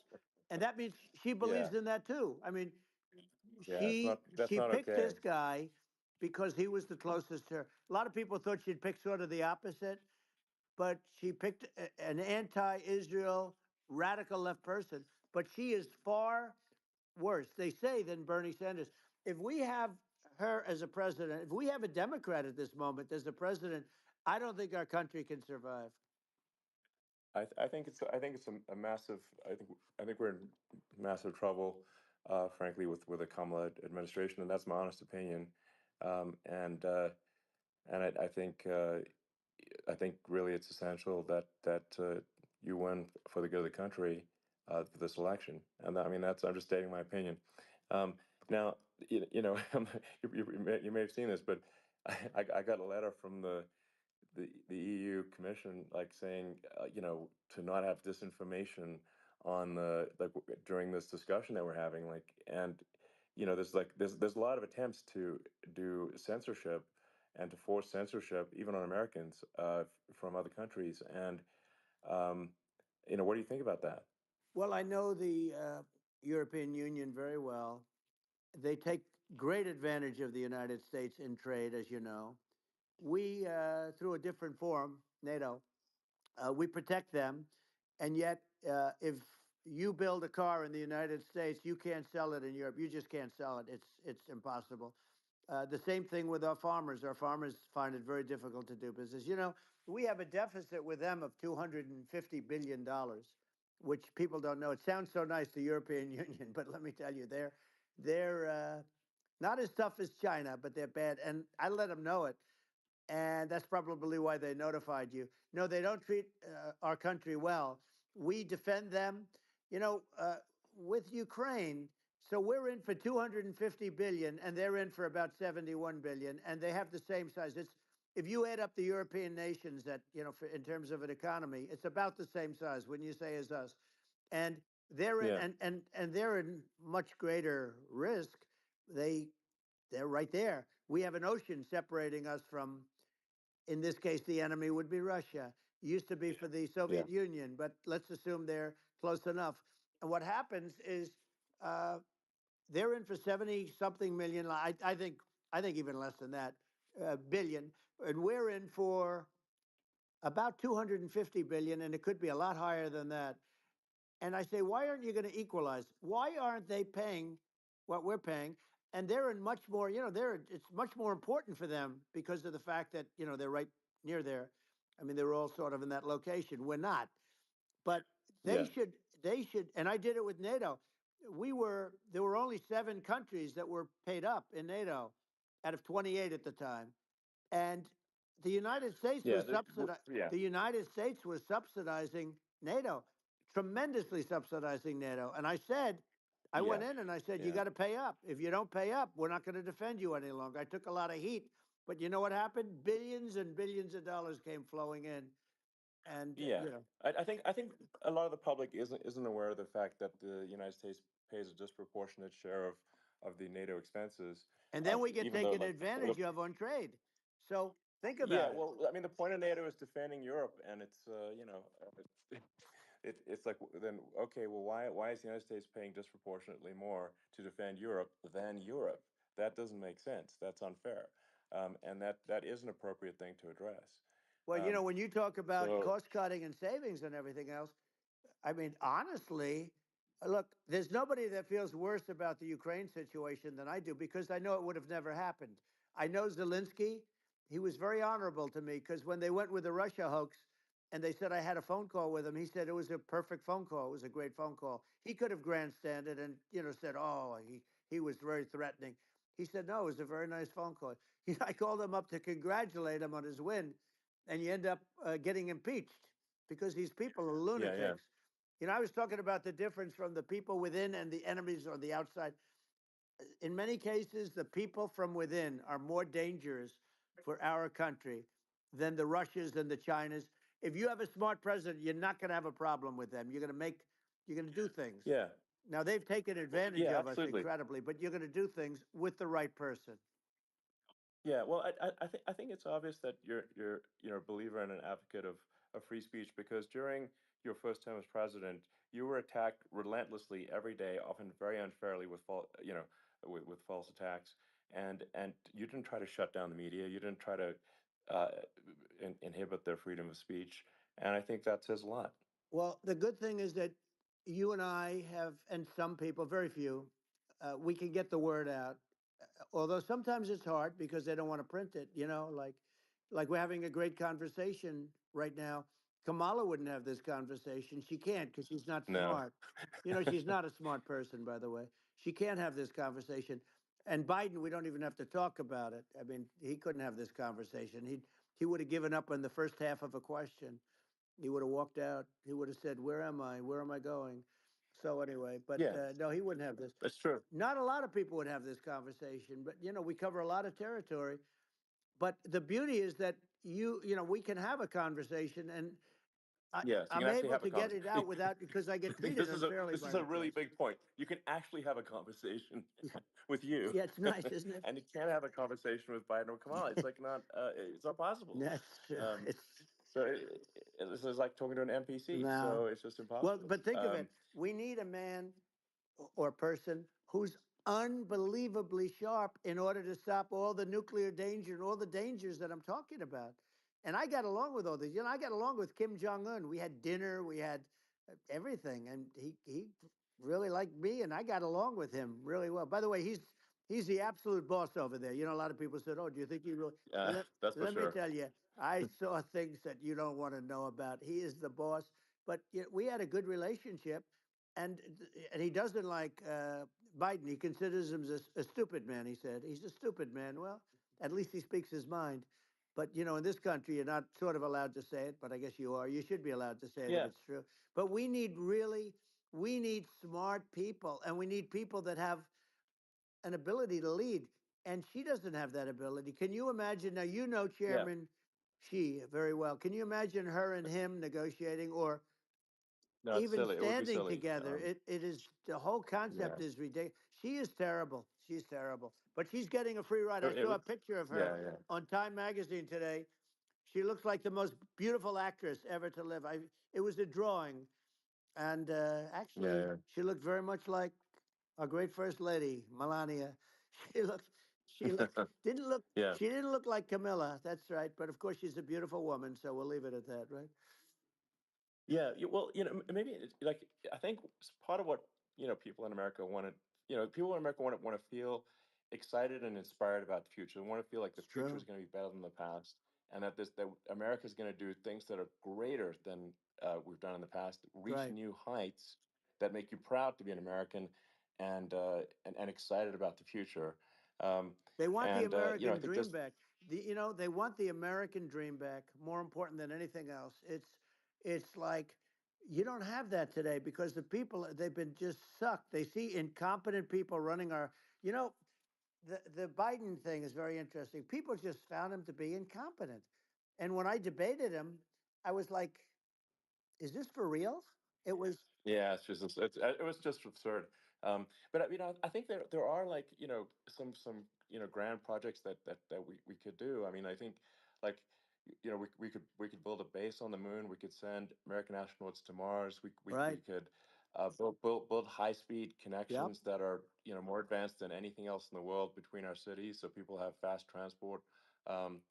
and that means she Yeah, believes in that too. I mean, yeah, she that's she not picked okay. this guy because he was the closest to her. A lot of people thought she'd pick sort of the opposite, but she picked an anti-Israel radical left person. But she is far worse, they say, than Bernie Sanders. If we have her as a president, if we have a Democrat at this moment as the president, I don't think our country can survive. I think it's a massive. I think we're in massive trouble, frankly, with the Kamala administration, and that's my honest opinion. Um, and uh, and I think really it's essential that you win for the good of the country for this election. And I mean that's I'm just stating my opinion. Um, Now you may have seen this, but I got a letter from the EU Commission like saying to not have disinformation on the like during this discussion that we're having, like, and there's a lot of attempts to do censorship and to force censorship even on Americans from other countries, and um, what do you think about that? Well, I know the European Union very well. They take great advantage of the United States in trade, as you know. We, through a different forum, NATO, we protect them. And yet, if you build a car in the United States, you can't sell it in Europe. You just can't sell it. It's impossible. The same thing with our farmers. Our farmers find it very difficult to do business. We have a deficit with them of $250 billion, which people don't know. It sounds so nice, the European Union, but let me tell you, they're not as tough as China, but they're bad. And I let them know it, and that's probably why they notified you. No, they don't treat our country well. We defend them, with Ukraine. So we're in for 250 billion, and they're in for about 71 billion, and they have the same size. It's If you add up the European nations that in terms of an economy, it's about the same size. When you say as us, and they're in Yeah, and they're in much greater risk. they they're right there. We have an ocean separating us from, in this case, the enemy would be Russia. Used to be for the Yeah. Soviet Union, but let's assume they're close enough. And what happens is uh, they're in for 70 something million. I think even less than that, billion, and we're in for about 250 billion, and it could be a lot higher than that. And I say, why aren't you going to equalize? Why aren't they paying what we're paying? And they're in much more, it's much more important for them because of the fact that, they're right near there. I mean, they're all sort of in that location. We're not. But Yeah. they should, and I did it with NATO. There were only 7 countries that were paid up in NATO out of 28 at the time. And the United States Yeah. was subsidizing. Yeah. The United States was subsidizing NATO, tremendously subsidizing NATO. And I said, I Yeah. went in and I said, you Yeah. got to pay up. If you don't pay up, we're not going to defend you any longer. I took a lot of heat, but you know what happened? Billions and billions of dollars came flowing in, and Yeah. I think a lot of the public isn't aware of the fact that the United States pays a disproportionate share of the NATO expenses. and then we get Even though taken like advantage of on trade. So think yeah, about it. well, I mean, the point of NATO is defending Europe, and it's it's like then okay, well, why is the United States paying disproportionately more to defend Europe than Europe? That doesn't make sense. That's unfair, and that is an appropriate thing to address. Well, Um, when you talk about so cost cutting and savings and everything else, I mean, honestly, look, there's nobody that feels worse about the Ukraine situation than I do because I know it would have never happened. I know Zelensky. He was very honorable to me because when they went with the Russia hoax and they said I had a phone call with him, he said it was a perfect phone call. It was a great phone call. He could have grandstanded and, said, oh, he was very threatening. He said, no, it was a very nice phone call. I called him up to congratulate him on his win, and you end up getting impeached because these people are yeah, yeah, lunatics. I was talking about the difference from the people within and the enemies on the outside. In many cases, the people from within are more dangerous for our country than the Russias and the Chinas. If you have a smart president, you're not going to have a problem with them. You're going to do things. yeah, Now, they've taken advantage yeah, of us absolutely. incredibly, but you're going to do things with the right person. Yeah, well, I think it's obvious that you're a believer and an advocate of free speech because during your first term as president, you were attacked relentlessly every day, often very unfairly with with false attacks, and you didn't try to shut down the media. You didn't try to uh, inhibit their freedom of speech, and I think that says a lot. Well, the good thing is that you and I have, and some people, very few, we can get the word out. Although sometimes it's hard because they don't want to print it. Like we're having a great conversation right now. Kamala wouldn't have this conversation. She can't because she's not No. smart. She's not a smart person, by the way. She can't have this conversation. And Biden, we don't even have to talk about it. I mean, he couldn't have this conversation. He would have given up on the first half of a question. He would have walked out. He would have said, "Where am I? Where am I going?" So anyway, but Yeah, no, he wouldn't have this. that's true. Not a lot of people would have this conversation, but we cover a lot of territory. But the beauty is that we can have a conversation, and Yes, you can I'm actually able have a to get it conversation. out without because I get treated unfairly This by is a the really press. big point. You can actually have a conversation with you, Yeah, it's nice, isn't it? and you can't have a conversation with Biden or Kamala. It's like not it's not possible. That's true. Um, It's so this is like talking to an NPC. no. So it's just Well, impossible. but think of it. We need a man or person who's unbelievably sharp in order to stop all the nuclear danger and all the dangers that I'm talking about. And I got along with all these. I got along with Kim Jong Un. We had dinner, we had everything, and he really liked me, and I got along with him really well. By the way, he's the absolute boss over there. A lot of people said, "Oh, do you think he really?" Let That's for Let me sure. tell you, I saw things that you don't want to know about. He is the boss. But we had a good relationship, and he doesn't like Biden. He considers him a stupid man. He said he's a stupid man. Well, at least he speaks his mind. But in this country, you're not sort of allowed to say it, but I guess you are. You should be allowed to say it if Yeah, it's true. But we need smart people, and we need people that have an ability to lead. And she doesn't have that ability. Can you imagine? Now, yeah. Chairman Xi very well. Can you imagine her and him negotiating or No, it's even silly. It would be standing silly. together? It is the whole Yeah. concept is ridiculous. She is terrible. she's terrible. But she's getting a free ride. I It saw was, a picture of her yeah, yeah, on Time Magazine today. She looks like the most beautiful actress ever to live. It was a drawing, and actually, yeah, she looked very much like our great first lady, Melania. She looked, she looked, yeah. didn't look, Yeah. she didn't look like Camilla. That's right. But of course, she's a beautiful woman, so we'll leave it at that, right? Yeah, well, maybe like I think part of what people in America want to, people in America want to feel excited and inspired about the future. They want to feel like the It's future is true. going to be better than the past, and that America is going to do things that are greater than we've done in the past, reach Right. new heights that make you proud to be an American, and excited about the future. Um, They want the I American think dream just back. They want the American dream back. More important than anything else. It's like you don't have that today because the people they've been just sucked. They see incompetent people running our. You know, the Biden thing is very interesting. People just found him to be incompetent, and when I debated him, I was like, "Is this for real?" It was Yeah, it was just absurd. But I think there are like some grand projects that we could do. I mean, I think like we could build a base on the moon. We could send American astronauts to Mars. We right. could build high speed Yep. connections that are more advanced than anything else in the world between our cities, so people have fast transport. Um,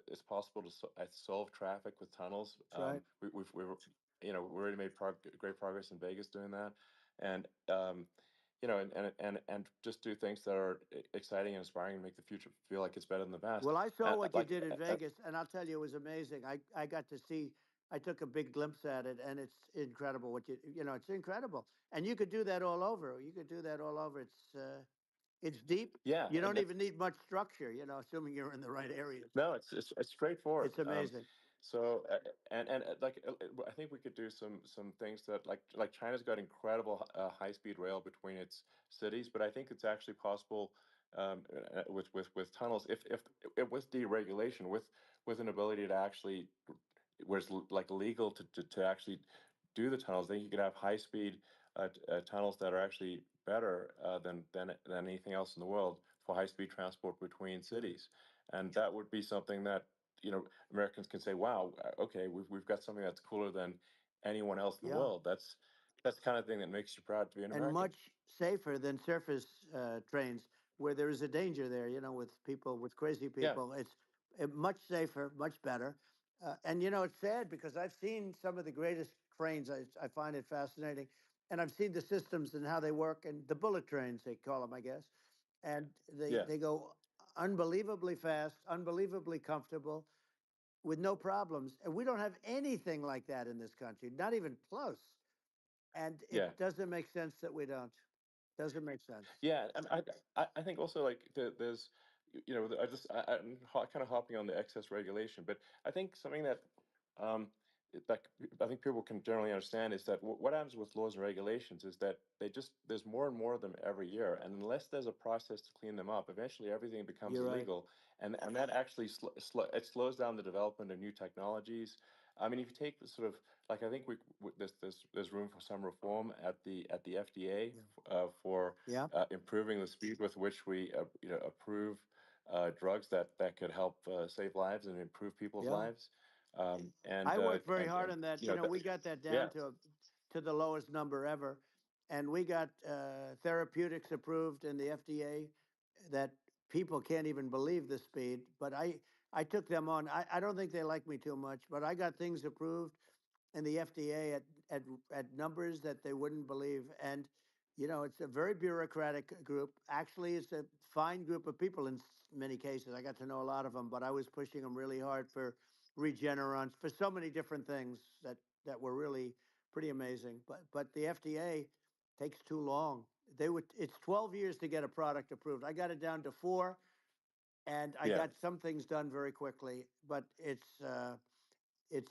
it's possible to solve traffic with tunnels. That's right. We already made great progress in Vegas doing that, and and just do things that are exciting and inspiring and make the future feel like it's better than the past. Well, I saw And what you did in Vegas, and I'll tell you, it was amazing. I got to see. I took a big glimpse at it, and it's incredible. It's incredible, and you could do that all over. You could do that all over. It's deep. yeah, You and don't even need much structure. Assuming you're in the right areas. no, it's straightforward. It's amazing. So I think we could do some things that like China's got incredible high speed rail between its cities, but I think it's actually possible with tunnels if with deregulation with an ability to actually where it's like legal to actually do the tunnels. Then you could have high speed tunnels that are actually better than anything else in the world for high speed transport between Good. cities, and that would be something that Americans can say, "Wow, okay, we've got something that's cooler than anyone else in the Yeah. world." That's the kind of thing that makes you proud to be an And American. much safer than surface trains where there is a danger there, with people, with crazy Yeah, people. It's much safer, much better. And, it's sad because I've seen some of the greatest trains. I find it fascinating. And I've seen the systems and how they work, and the bullet trains, they call them, I guess. And yeah, they go unbelievably fast, unbelievably comfortable with no problems. And we don't have anything like that in this country, not even close. And yeah. it doesn't make sense that we don't. Doesn't make sense. Yeah, and I think also like there's I'm kind of hopping on the excess regulation, but I think something that um like I think people can generally understand is that what happens with laws and regulations is that there's more and more of them every year, and unless there's a process to clean them up, eventually everything becomes You're right. illegal, and that actually it slows down the development of new technologies. I mean, if you take the sort of like I think there's room for some reform at the FDA Yeah. for Yeah. improving the speed with which we approve drugs that could help save lives and improve people's Yeah. lives. I worked very hard And on that. that, We got that down yeah, to the lowest number ever, and we got therapeutics approved in the FDA that people can't even believe the speed. But I took them on. I don't think they like me too much, but I got things approved and the FDA at numbers that they wouldn't believe. And it's a very bureaucratic group. Actually, it's a fine group of people in many cases. I got to know a lot of them, but I was pushing them really hard for Regenerons, for so many different things that were really pretty amazing. But the FDA takes too long. It's 12 years to get a product approved. I got it down to 4, and I yeah. got some things done very quickly. But it's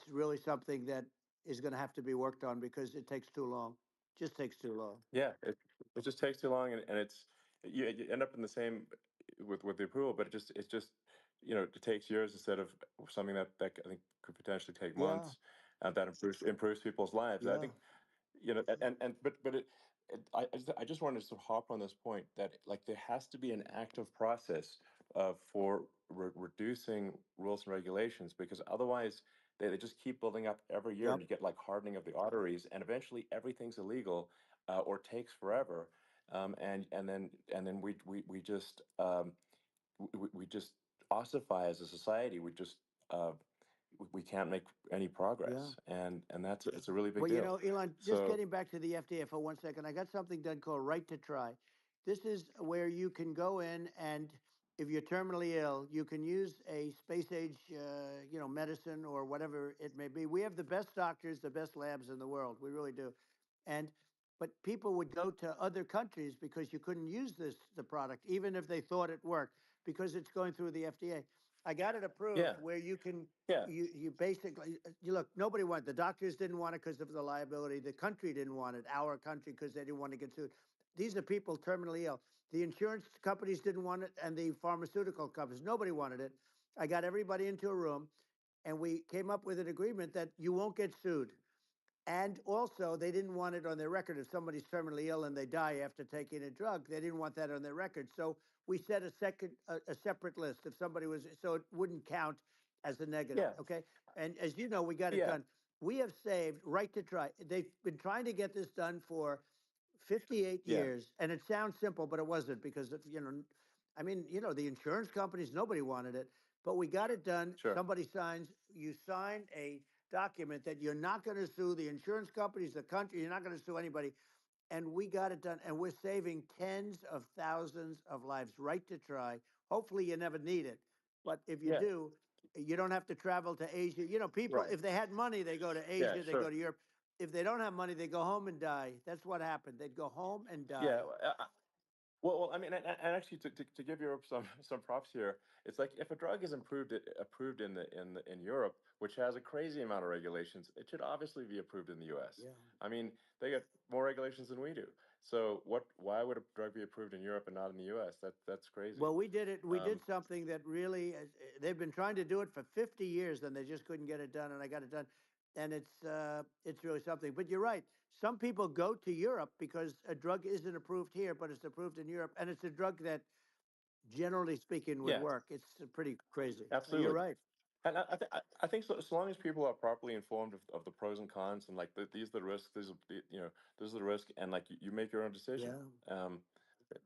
really something that is going to have to be worked on because it takes too long. Just takes too long. Yeah, it just takes too long, and it's you end up in the same with the approval, but it's just it takes years instead of something that I think could potentially take Yeah, months, that improves people's lives. I yeah, think and but I just wanted to sort of hop on this point that like there has to be an active process for reducing rules and regulations, because otherwise they just keep building up every year, Yep. and you get like hardening of the arteries, and eventually everything's illegal, or takes forever, and then we just we just ossify as a society. Uh, we can't make any Yeah. progress, and that's it's a really big Well, you deal. know, Elon, just So getting back to the FDA for 1 second, I got something done called Right to Try. This is where you can go in and if you're terminally ill, you can use a space age, medicine or whatever it may be. We have the best doctors, the best labs in the world. We really do. And but people would go to other countries because you couldn't use the product, even if they thought it worked, because it's going through the FDA. I got it approved yeah, where you can yeah, you basically you look, nobody wanted, the doctors didn't want it because of the liability, the country didn't want it, our country, because they didn't want to get sued. These are people terminally ill. The insurance companies didn't want it, and the pharmaceutical companies, nobody wanted it. I got everybody into a room, and we came up with an agreement that you won't get sued. And also, they didn't want it on their record. If somebody's terminally ill and they die after taking a drug, they didn't want that on their record. So we set a separate list. If somebody was, so it wouldn't count as a negative. yeah, Okay. And as you know, we got it yeah, done. We have saved Right to Try. They've been trying to get this done for 58 yeah, years. And it sounds simple, but it wasn't because, I mean, the insurance companies, nobody wanted it, but we got it done. sure, Somebody signs, you sign a document that you're not going to sue the insurance companies, the country, you're not going to sue anybody. And we got it done. And we're saving tens of thousands of lives. Right to Try. Hopefully, you never need it. But if you yeah, do, you don't have to travel to Asia. People, right, if they had money, they go to yeah, Asia, they go sure, to Europe. If they don't have money, they go home and die. That's what happened. They'd go home and yeah. die. Well, I mean, and actually, to give Europe some props here, it's like if a drug is approved in Europe, which has a crazy amount of regulations, it should obviously be approved in the U.S. Yeah. I mean, they get more regulations than we do. So why would a drug be approved in Europe and not in the U.S.? That's crazy. Well, we did it. We did Um, something that really, they've been trying to do it for 50 years, and they just couldn't get it done. And I got it done, and it's really something. But you're right. Some people go to Europe because a drug isn't approved here, but it's approved in Europe, and it's a drug that, generally speaking, would yeah, work. It's pretty crazy. You're absolutely. right. And I think so, as long as people are properly informed of the pros and cons, and like these are the risks, this is the risk, and like you make your own decision. Yeah. Um,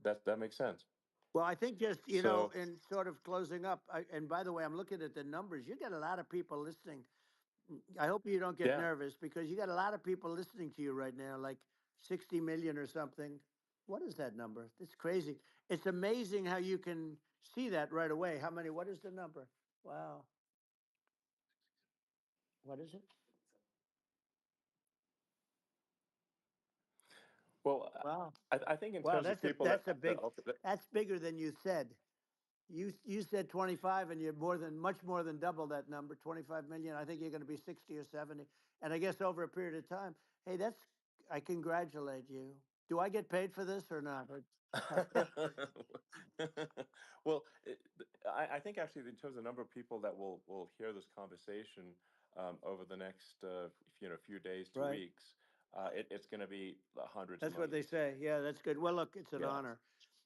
that makes sense. Well, I think just, So in sort of closing up, and by the way, I'm looking at the numbers. You got a lot of people listening. I hope you don't get yeah, nervous because you got a lot of people listening to you right now, like 60 million or something. What is that number? It's crazy. It's amazing how you can see that right away. How many? What is the number? Wow. What is it? well, Wow. I think in Wow. terms of That's a people that's a that big. That's bigger than you said. You said 25, and you're much more than double that number, 25 million. I think you're going to be 60 or 70, and I guess over a period of time. Hey, I congratulate you. Do I get paid for this or not? well, I think actually in terms of the number of people that will hear this conversation over the next few days to Right. weeks, it's going to be hundreds of That's what they millions. say. Yeah, that's good. Well, look, it's an Yeah. honor.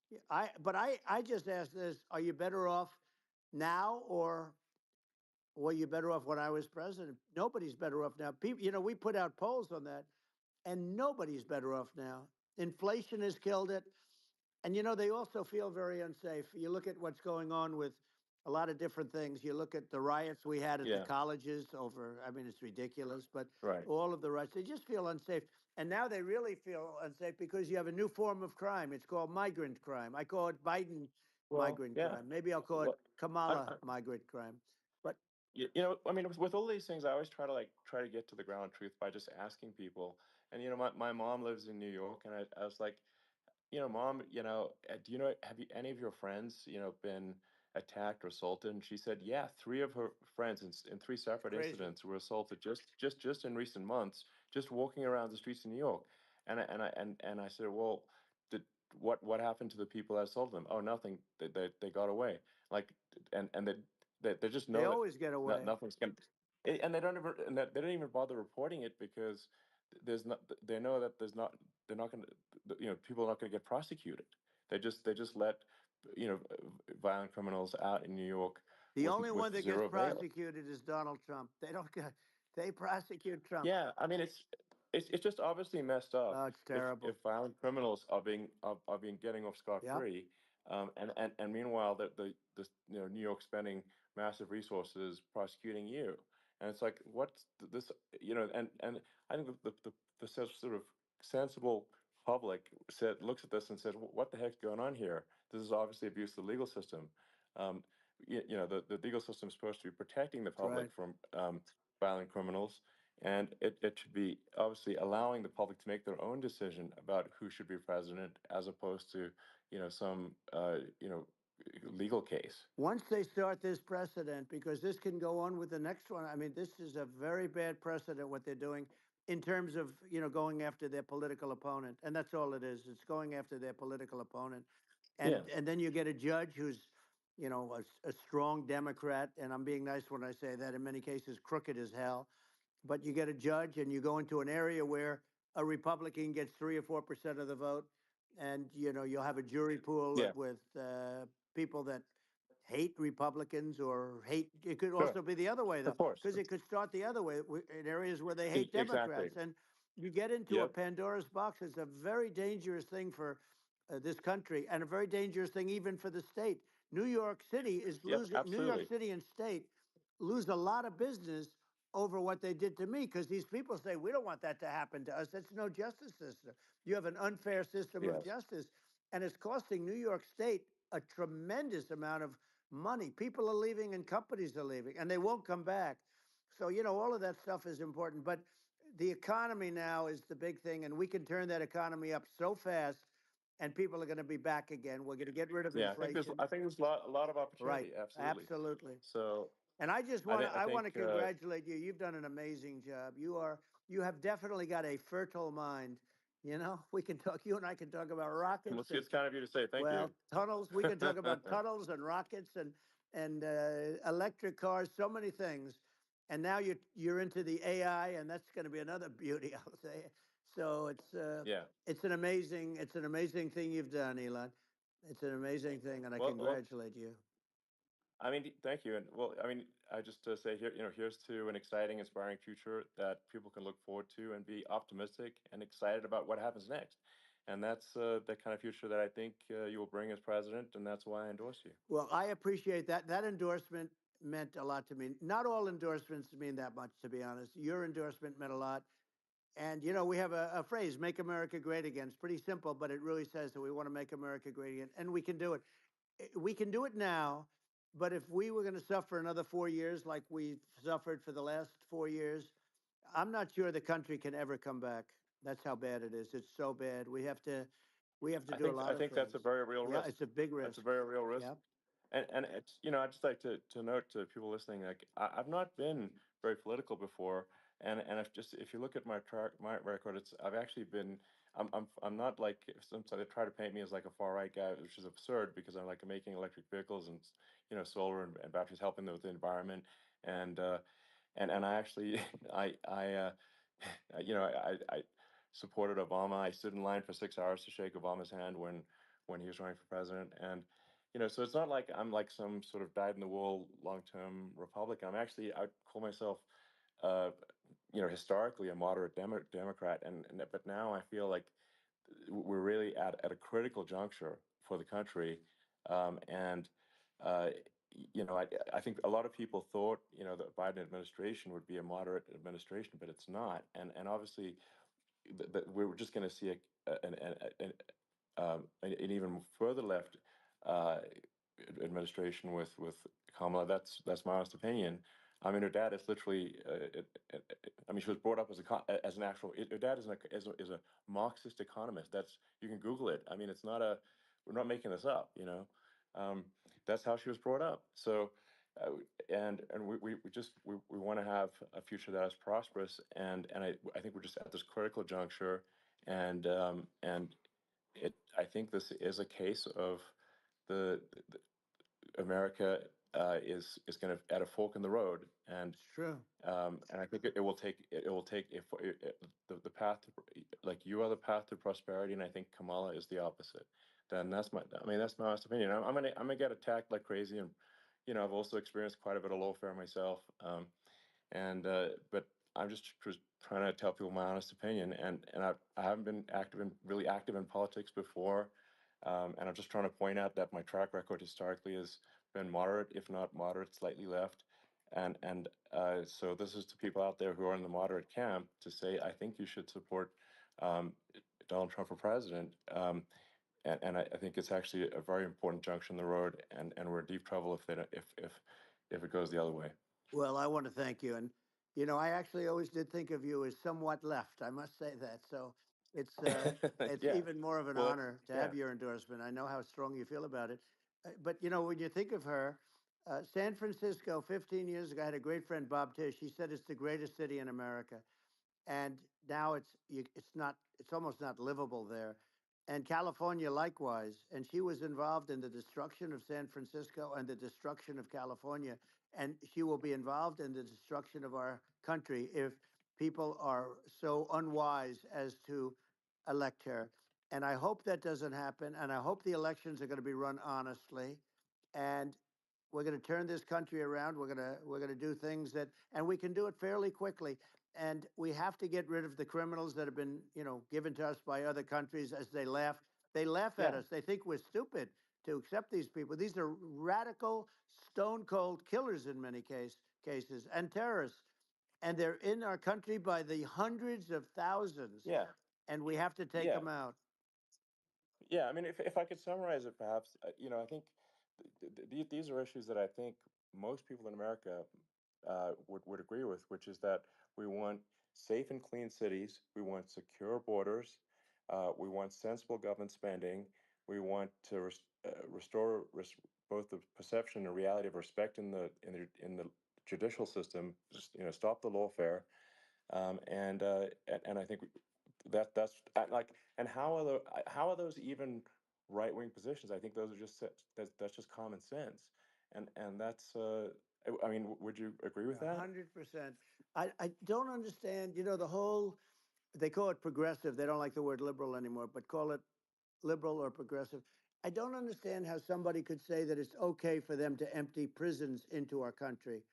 Yeah, I just asked this: are you better off now, or were you better off when I was president? Nobody's better off now. People, we put out polls on that, and nobody's better off now. Inflation has killed it. And they also feel very unsafe. You look at what's going on with a lot of different things. You look at the riots we had at the Yeah. colleges over, I mean, it's ridiculous, but Right. all of the riots, they just feel unsafe. And now they really feel unsafe because you have a new form of crime. It's called migrant crime. I call it Biden Well, migrant yeah. crime. Maybe I'll call it Well, Kamala migrant crime. But I mean, with all these things, I always try to get to the ground truth by just asking people. And my mom lives in New York, and I was like, Mom, do you know, have you, any of your friends, been attacked or assaulted? And she said, yeah, three of her friends in three it's separate crazy. incidents were assaulted just in recent months, just walking around the streets of New York. And I said, well, did what happened to the people that assaulted them? Oh, nothing. They got away. Like, and they just They know that always get away. nothing's gonna, and they don't even bother reporting it because there's not, they know that there's not, they're not going to, people are not going to get prosecuted. They just let, violent criminals out in New York The with only one that gets zero bail. prosecuted is Donald Trump. They don't get, they prosecute Trump. Yeah, I mean, it's just obviously messed up Oh, it's if terrible. violent criminals are being getting off scot Yep. free, and meanwhile New York spending massive resources prosecuting you, and it's like what's this, and I think the sort of sensible public looks at this and says, what the heck's going on here? This is obviously abuse of the legal system. Um, the legal system is supposed to be protecting the That's public right. from violent criminals, and it should be obviously allowing the public to make their own decision about who should be president, as opposed to some legal case. Once they start this precedent, because this can go on with the next one. I mean, this is a very bad precedent what they're doing in terms of going after their political opponent, and that's all it is. It's going after their political opponent, and Yeah, and then you get a judge who's a strong Democrat, and I'm being nice when I say that. In many cases, crooked as hell, but you get a judge and you go into an area where a Republican gets 3 or 4% of the vote, and you'll have a jury pool yeah, with people that hate Republicans or hate. It could sure, also be the other way though, of course. because it could start the other way in areas where they hate Exactly. Democrats, and you get into a Yep. Pandora's box. It's a very dangerous thing for this country, and a very dangerous thing even for the state. New York City is Yep. losing. New York Absolutely. City and state lose a lot of business over what they did to me, because these people say we don't want that to happen to us. That's no justice system. You have an unfair system of Yes. justice, and it's costing New York State a tremendous amount of money. People are leaving and companies are leaving, and they won't come back. So all of that stuff is important, but the economy now is the big thing, and we can turn that economy up so fast, and people are going to be back again. We're going to get rid of Yeah, inflation. I think there's a lot of Right. opportunity. Absolutely. Absolutely. So And I just I want think to I I think want to congratulate you. You've done an amazing job. You have definitely got a fertile mind. We can talk. You and I can talk about well, rockets and it's kind of you to say. Thank you. tunnels. We can talk about tunnels and rockets and electric cars. So many things. And now you're into the AI, and that's going to be another beauty, I'll say. So Yeah. it's an amazing thing you've done, Elon. It's an amazing thing, and I Well, congratulate you. I mean, thank you. And well, I mean, I just say here, here's to an exciting, inspiring future that people can look forward to and be optimistic and excited about what happens next. And that's the kind of future that I think you will bring as president, and that's why I endorse you. Well, I appreciate that. That endorsement meant a lot to me. Not all endorsements mean that much, to be honest. Your endorsement meant a lot. And, we have a phrase, make America great again. It's pretty simple, but it really says that we want to make America great again. And we can do it. We can do it now. But if we were going to suffer another 4 years like we've suffered for the last 4 years, I'm not sure the country can ever come back. That's how bad it is. It's so bad. We have to do a I lot of think that's things. a very real Yeah, risk. it's a big That's a risk. very real risk. Yeah. And it's, I'd just like to note to people listening, like I've not been very political before, and if you look at my record, I've actually been, I'm not like, some they try to paint me as like a far right guy, which is absurd, because I'm like making electric vehicles and solar and batteries, helping with the environment, and I actually I supported Obama. I stood in line for 6 hours to shake Obama's hand when he was running for president, and so it's not like I'm like some sort of dyed in the wool long-term Republican. I'd call myself, uh, historically a moderate Democrat, but now I feel like we're really at a critical juncture for the country, and uh, I think a lot of people thought the Biden administration would be a moderate administration, but it's not, and obviously we're just going to see an even further left uh, administration with Kamala. That's my honest opinion. I mean, her dad is literally. I mean, she was brought up as an actual. Her dad is a Marxist economist. You can Google it. I mean, it's not a. We're not making this up. That's how she was brought up. So, and we want to have a future that is prosperous, and I think we're just at this critical juncture, and I think this is a case of the America is going to at a fork in the road, It's true. and I think it will take if the path to, like, you are the path to prosperity, and I think Kamala is the opposite. Then that's my honest opinion. I'm gonna get attacked like crazy, and I've also experienced quite a bit of lawfare myself, and but I'm just trying to tell people my honest opinion, and I haven't been really active in politics before, and I'm just trying to point out that my track record historically has been moderate, if not moderate, slightly left. And so this is to people out there who are in the moderate camp to say, I think you should support um, Donald Trump for president. And I think it's actually a very important junction in the road, and we're in deep trouble if they don't, if it goes the other way. Well, I want to thank you. And, I actually always did think of you as somewhat left. I must say that. So it's uh, it's Yeah. even more of an Well, honor to yeah. have your endorsement. I know how strong you feel about it. But, when you think of her, San Francisco, 15 years ago, I had a great friend, Bob Tish. He said it's the greatest city in America, and now it's almost not livable there. And California likewise. And she was involved in the destruction of San Francisco and the destruction of California, and she will be involved in the destruction of our country if people are so unwise as to elect her. And I hope that doesn't happen, and I hope the elections are going to be run honestly, and we're going to turn this country around. We're going to do things that, and we can do it fairly quickly. And we have to get rid of the criminals that have been, given to us by other countries as they laugh. They laugh at Yeah. us. They think we're stupid to accept these people. These are radical, stone cold killers in many cases, and terrorists. And they're in our country by the hundreds of thousands, Yeah. and we have to take Yeah. them out. Yeah, I mean, if I could summarize it, perhaps, I think these are issues that I think most people in America would agree with, which is that we want safe and clean cities, we want secure borders, we want sensible government spending, we want to restore both the perception and reality of respect in the judicial system, just stop the lawfare, and I think like, and how are those even right wing positions? I think those are that's just common sense, and that's I mean, would you agree with that? 100%. I don't understand, the whole, they call it progressive. They don't like the word liberal anymore, but call it liberal or progressive. I don't understand how somebody could say that it's okay for them to empty prisons into our country.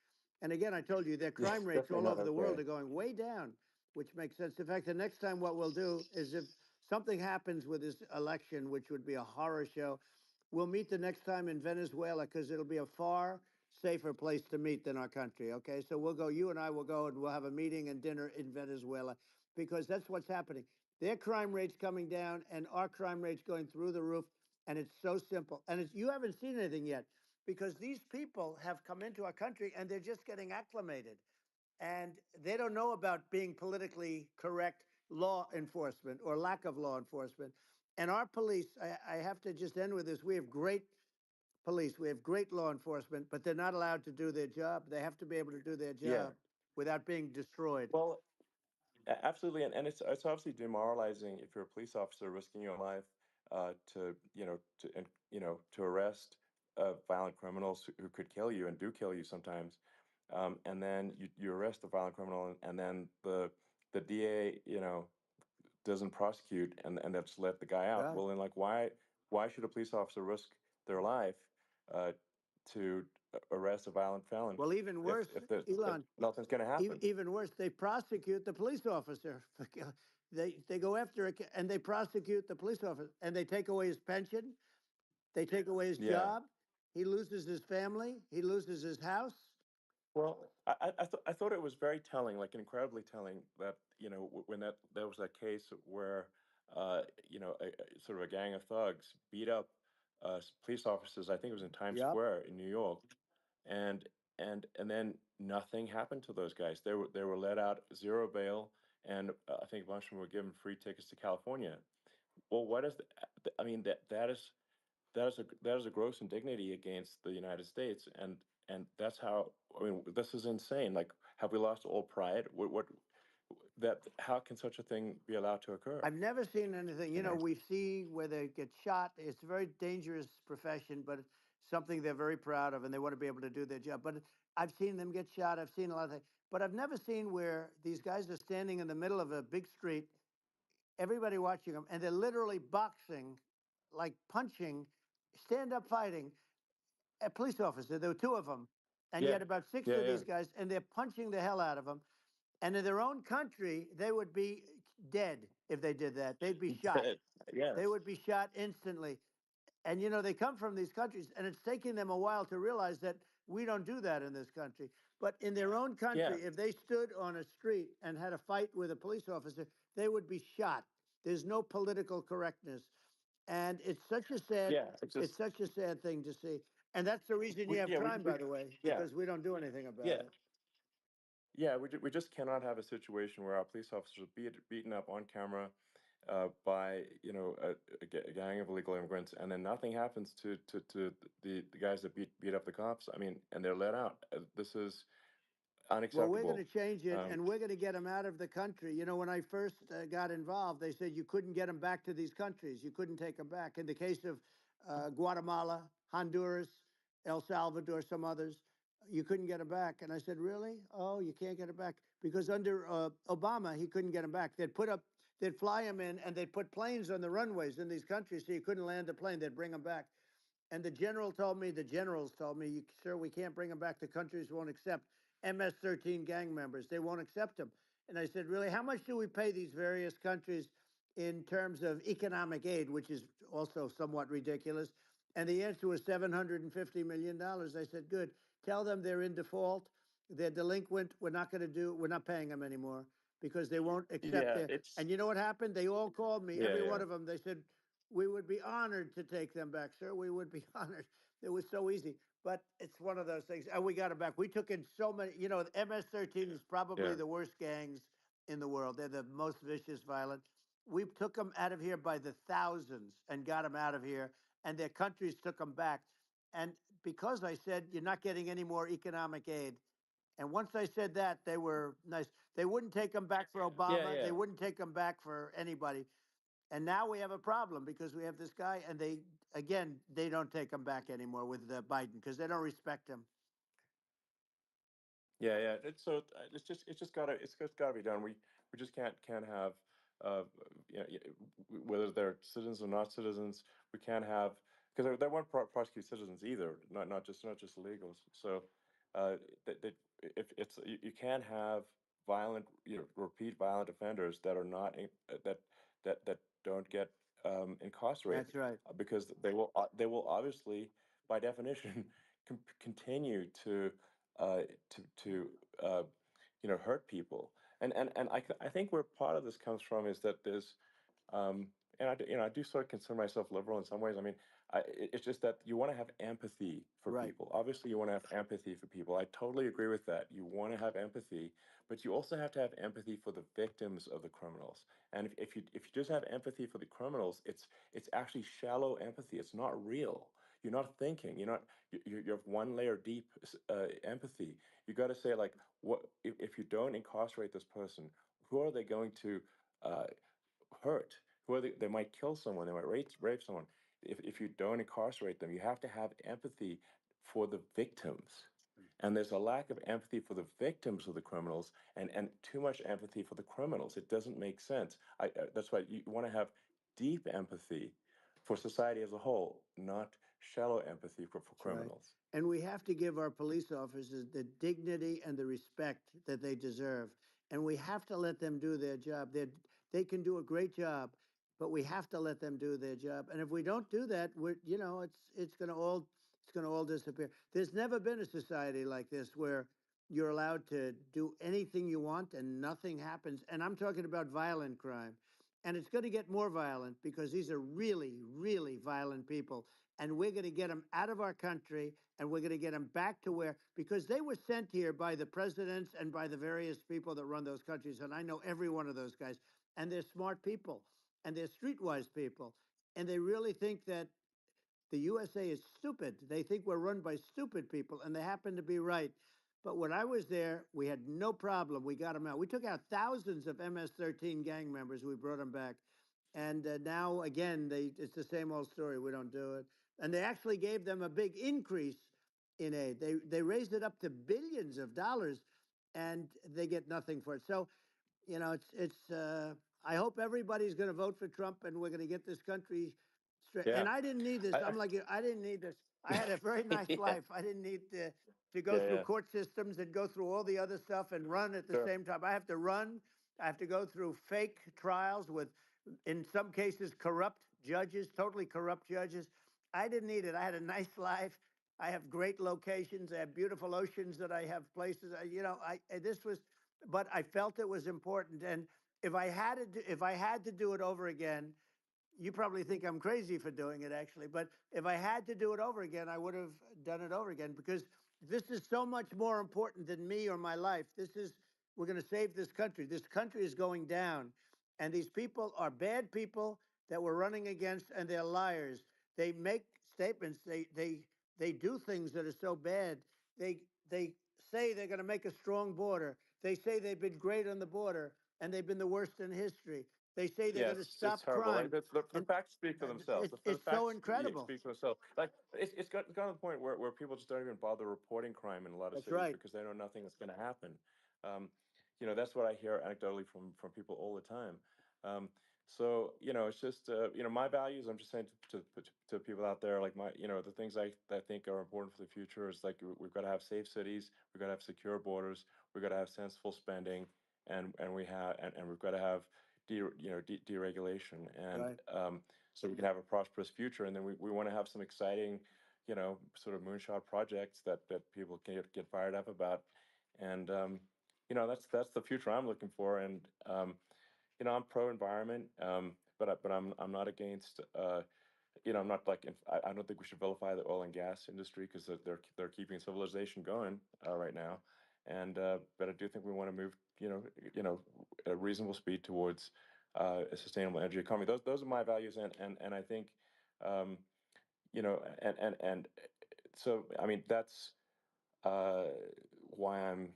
And again, I told you their Yeah, crime rates definitely all not over the world okay. are going way down, which makes sense. In fact, the next time what we'll do is, if something happens with this election, which would be a horror show, we'll meet the next time in Venezuela, because it'll be a far safer place to meet than our country. Okay. So we'll go, you and I will go, and we'll have a meeting and dinner in Venezuela, because that's what's happening. Their crime rates coming down and our crime rates going through the roof. And it's so simple. And you haven't seen anything yet, because these people have come into our country and they're just getting acclimated, and they don't know about being politically correct law enforcement or lack of law enforcement. And our police, I have to just end with this. We have great police, we have great law enforcement, but they're not allowed to do their job. They have to be able to do their Yeah. job without being destroyed. Well, absolutely, and it's obviously demoralizing if you're a police officer risking your life to to arrest violent criminals who could kill you and do kill you sometimes, and then you arrest the violent criminal, and then the DA doesn't prosecute, and they just let the guy out. Right. Well, then, like, why should a police officer risk their life uh, to arrest a violent felon Well, even if worse, if Elon, nothing's going to happen? even worse, they prosecute the police officer. They go after it, and they prosecute the police officer, and they take away his pension, they take away his Yeah. job, he loses his family, he loses his house. Well, I thought it was very telling, like incredibly telling, that when there was that case where sort of a gang of thugs beat up police officers. I think it was in Times Yep. Square in New York, and and then nothing happened to those guys. They were let out, zero bail, and I think a bunch of them were given free tickets to California. Well, what is I mean, that is a gross indignity against the United States, and that's how, I mean, this is insane. Like, have we lost all pride? What that How can such a thing be allowed to occur I've never seen anything. in our? We see where they get shot. It's a very dangerous profession, but something they're very proud of, and they want to be able to do their job. But I've seen them get shot. I've seen a lot of things, but I've never seen where these guys are standing in the middle of a big street, everybody watching them, and they're literally boxing, like punching, stand up fighting a police officer. There were two of them, and Yeah, yet about six yeah, of yeah. these guys, and they're punching the hell out of them. And in their own country, they would be dead if they did that. They'd be shot. They Yes. would be shot instantly. And they come from these countries, and it's taking them a while to realize that we don't do that in this country. But in their own Yeah, country, if they stood on a street and had a fight with a police officer, they would be shot. There's no political correctness, and yeah. It's it's just such a sad thing to see. And that's the reason you have crime, we by the way, yeah, because we don't do anything about yeah. it. Yeah, we just cannot have a situation where our police officers are beaten up on camera by a gang of illegal immigrants, and then nothing happens to the guys that beat up the cops. I mean, and they're let out. This is Well, we're going to unacceptable. change it, Um, and we're going to get them out of the country. When I first got involved, they said you couldn't get them back to these countries. You couldn't take them back. In the case of Guatemala, Honduras, El Salvador, some others, you couldn't get them back. And I said, really? Oh, you can't get them back because under Obama, he couldn't get them back. They'd fly them in, and they'd put planes on the runways in these countries, so you couldn't land a plane. They'd bring them back. And the generals told me, sir, we can't bring them back. The countries won't accept MS-13 gang members. They won't accept them. And I said, really, how much do we pay these various countries in terms of economic aid, which is also somewhat ridiculous? And the answer was $750 million. I said, good. Tell them they're in default. They're delinquent. We're not paying them anymore because they won't accept yeah, their. it's And you know what happened? They all called me, yeah, every one yeah, of them. They said, we would be honored to take them back, sir. We would be honored. It was so easy. But it's one of those things. And we got them back. We took in so many, the MS-13 is probably yeah, the worst gangs in the world. They're the most vicious, violent. We took them out of here by the thousands and got them out of here. And their countries took them back. And because I said, you're not getting any more economic aid. And once I said that, they were nice. They wouldn't take them back for yeah, Obama. They yeah. wouldn't take them back for anybody. And now we have a problem because we have this guy, and they don't take him back anymore with Biden because they don't respect him. Yeah, yeah. It's just gotta be done. We just can't have uh whether they're citizens or not citizens. We can't have because they won't prosecute citizens either. Not just illegals. So that if it's you can't have violent repeat violent offenders that are not that don't get That's incarcerated right. because they will obviously by definition continue to hurt people. And I think where part of this comes from is that there's and I do sort of consider myself liberal in some ways. I mean, it's just that you want to have empathy for Right. people. Obviously, you want to have empathy for people. I totally agree with that. You want to have empathy, but you also have to have empathy for the victims of the criminals. And if you just have empathy for the criminals, it's actually shallow empathy. It's not real. You're not thinking. You're one layer deep empathy. You got to say like, what if you don't incarcerate this person? Who are they going to uh, hurt? Who are they might kill someone. They might rape someone. If you don't incarcerate them, you have to have empathy for the victims. And there's a lack of empathy for the victims of the criminals, and too much empathy for the criminals. It doesn't make sense. That's why you want to have deep empathy for society as a whole, not shallow empathy for That's right. criminals. And we have to give our police officers the dignity and the respect that they deserve. And we have to let them do their job. They can do a great job, but we have to let them do their job. And if we don't do that, it's going to all disappear. There's never been a society like this where you're allowed to do anything you want and nothing happens. And I'm talking about violent crime. And it's going to get more violent because these are really, really violent people, and we're going to get them out of our country, and we're going to get them back to where, because they were sent here by the presidents and by the various people that run those countries, and I know every one of those guys, and they're smart people, and they're streetwise people, and they really think that the USA is stupid. They think we're run by stupid people, and they happen to be right. But when I was there, we had no problem. We got them out. We took out thousands of MS-13 gang members. We brought them back. And now, again, it's the same old story. We don't do it. and they actually gave them a big increase in aid. They raised it up to billions of dollars, and they get nothing for it. So, it's. I hope everybody's going to vote for Trump, and we're going to get this country straight. And Yeah. I didn't need this. I, I'm like you. I didn't need this. I had a very nice yeah. life. I didn't need to go Yeah. through Yeah. court systems and go through all the other stuff and run at the Sure. same time. I have to run. I have to go through fake trials with, in some cases, corrupt judges, totally corrupt judges. I didn't need it. I had a nice life. I have great locations. I have beautiful oceans that I have places. This was, but I felt it was important. And if I had to do it over again, you probably think I'm crazy for doing it, actually. But if I had to do it over again, I would have done it over again, because this is so much more important than me or my life. We're going to save this country. This country is going down. And these people are bad people that we're running against, and they're liars. They make statements. They do things that are so bad. They say they're going to make a strong border. They say they've been great on the border, and they've been the worst in history. They say they're Yeah, going to it's stop horrible. Like crime, the and facts speak for themselves. The it's so facts incredible. speak for themselves. Like it's gotten to the point where people just don't even bother reporting crime in a lot of That's cities right. because they know nothing is going to happen. Um, that's what I hear anecdotally from people all the time. Um, so it's just my values. I'm just saying to people out there, like the things I think are important for the future is like we've got to have safe cities, we've got to have secure borders, we've got to have sensible spending, and we've got to have deregulation, and Right. so we can have a prosperous future. And then we want to have some exciting, sort of moonshot projects that people can get fired up about, and that's the future I'm looking for. And I'm pro environment, but I'm not against. I'm not like I don't think we should vilify the oil and gas industry because they're keeping civilization going right now, and but I do think we want to move at a reasonable speed towards a sustainable energy economy. Those are my values, and I think um, and so I mean that's uh, why I'm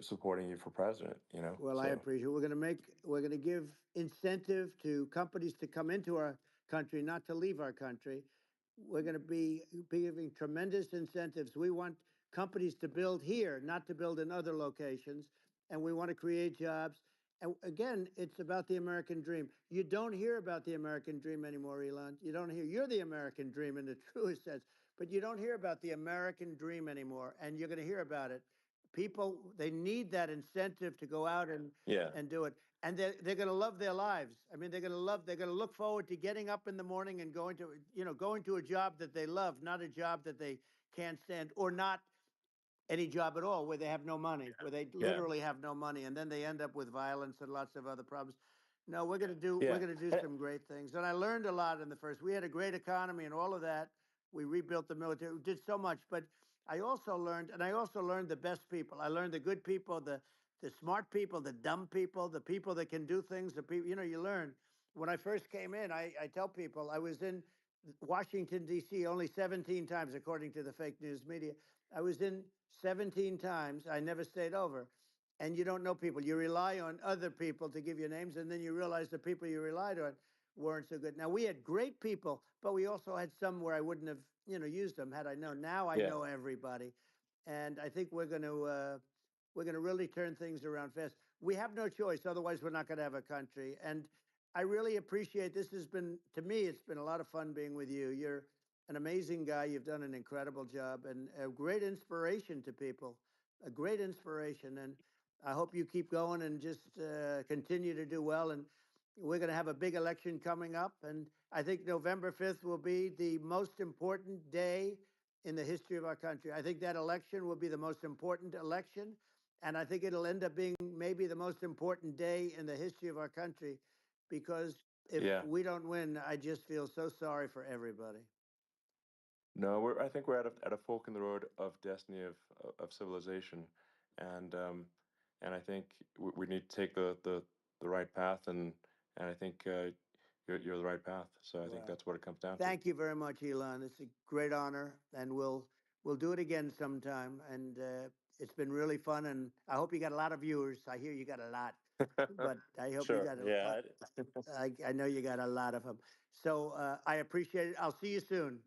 supporting you for president. Well, I So appreciate it. We're going to give incentive to companies to come into our country, not to leave our country. We're going to be giving tremendous incentives. We want companies to build here, not to build in other locations. And we want to create jobs. And again, it's about the American dream. You don't hear about the American dream anymore, Elon. You don't hear. You're the American dream in the truest sense, but you don't hear about the American dream anymore. And you're going to hear about it. People, they need that incentive to go out yeah, and do it, and they're going to love their lives. I mean, they're going to look forward to getting up in the morning and going to a job that they love, not a job that they can't stand, or not any job at all, where they have no money, where they yeah, literally have no money, and then they end up with violence and lots of other problems. No, we're yeah. going to do some great things, and I learned a lot in the first. We had a great economy and all of that. We rebuilt the military, we did so much, but I also learned the best people. I learned the good people, the smart people, the dumb people, the people that can do things. The people, you learn. When I first came in, I tell people I was in Washington D.C. only 17 times, according to the fake news media. I was in 17 times. I never stayed over. And you don't know people. You rely on other people to give you names, and then you realize the people you relied on weren't so good. Now, we had great people, but we also had some where I wouldn't have, used them had I known. Now I Yeah. know everybody. And I think we're going to really turn things around fast. We have no choice. Otherwise, we're not going to have a country. And I really appreciate this. Has been, to me, it's been a lot of fun being with you. You're an amazing guy. You've done an incredible job and a great inspiration to people, a great inspiration. And I hope you keep going and just continue to do well. And we're going to have a big election coming up. And I think November 5th will be the most important day in the history of our country. I think that election will be the most important election. And I think it'll end up being maybe the most important day in the history of our country, because if Yeah. we don't win, I just feel so sorry for everybody. No, I think we're at a fork in the road of destiny of civilization, and I think we need to take the right path, and I think you're the right path. So I think Well, that's what it comes down to. thank you very much, Elon. It's a great honor, and we'll do it again sometime. And It's been really fun, and I hope you got a lot of viewers. I hear you got a lot, but I hope you Sure. got Yeah. I know you got a lot of them. So I appreciate it. I'll see you soon.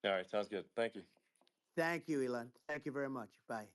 All right. Sounds good. Thank you. Thank you, Elon. Thank you very much. Bye.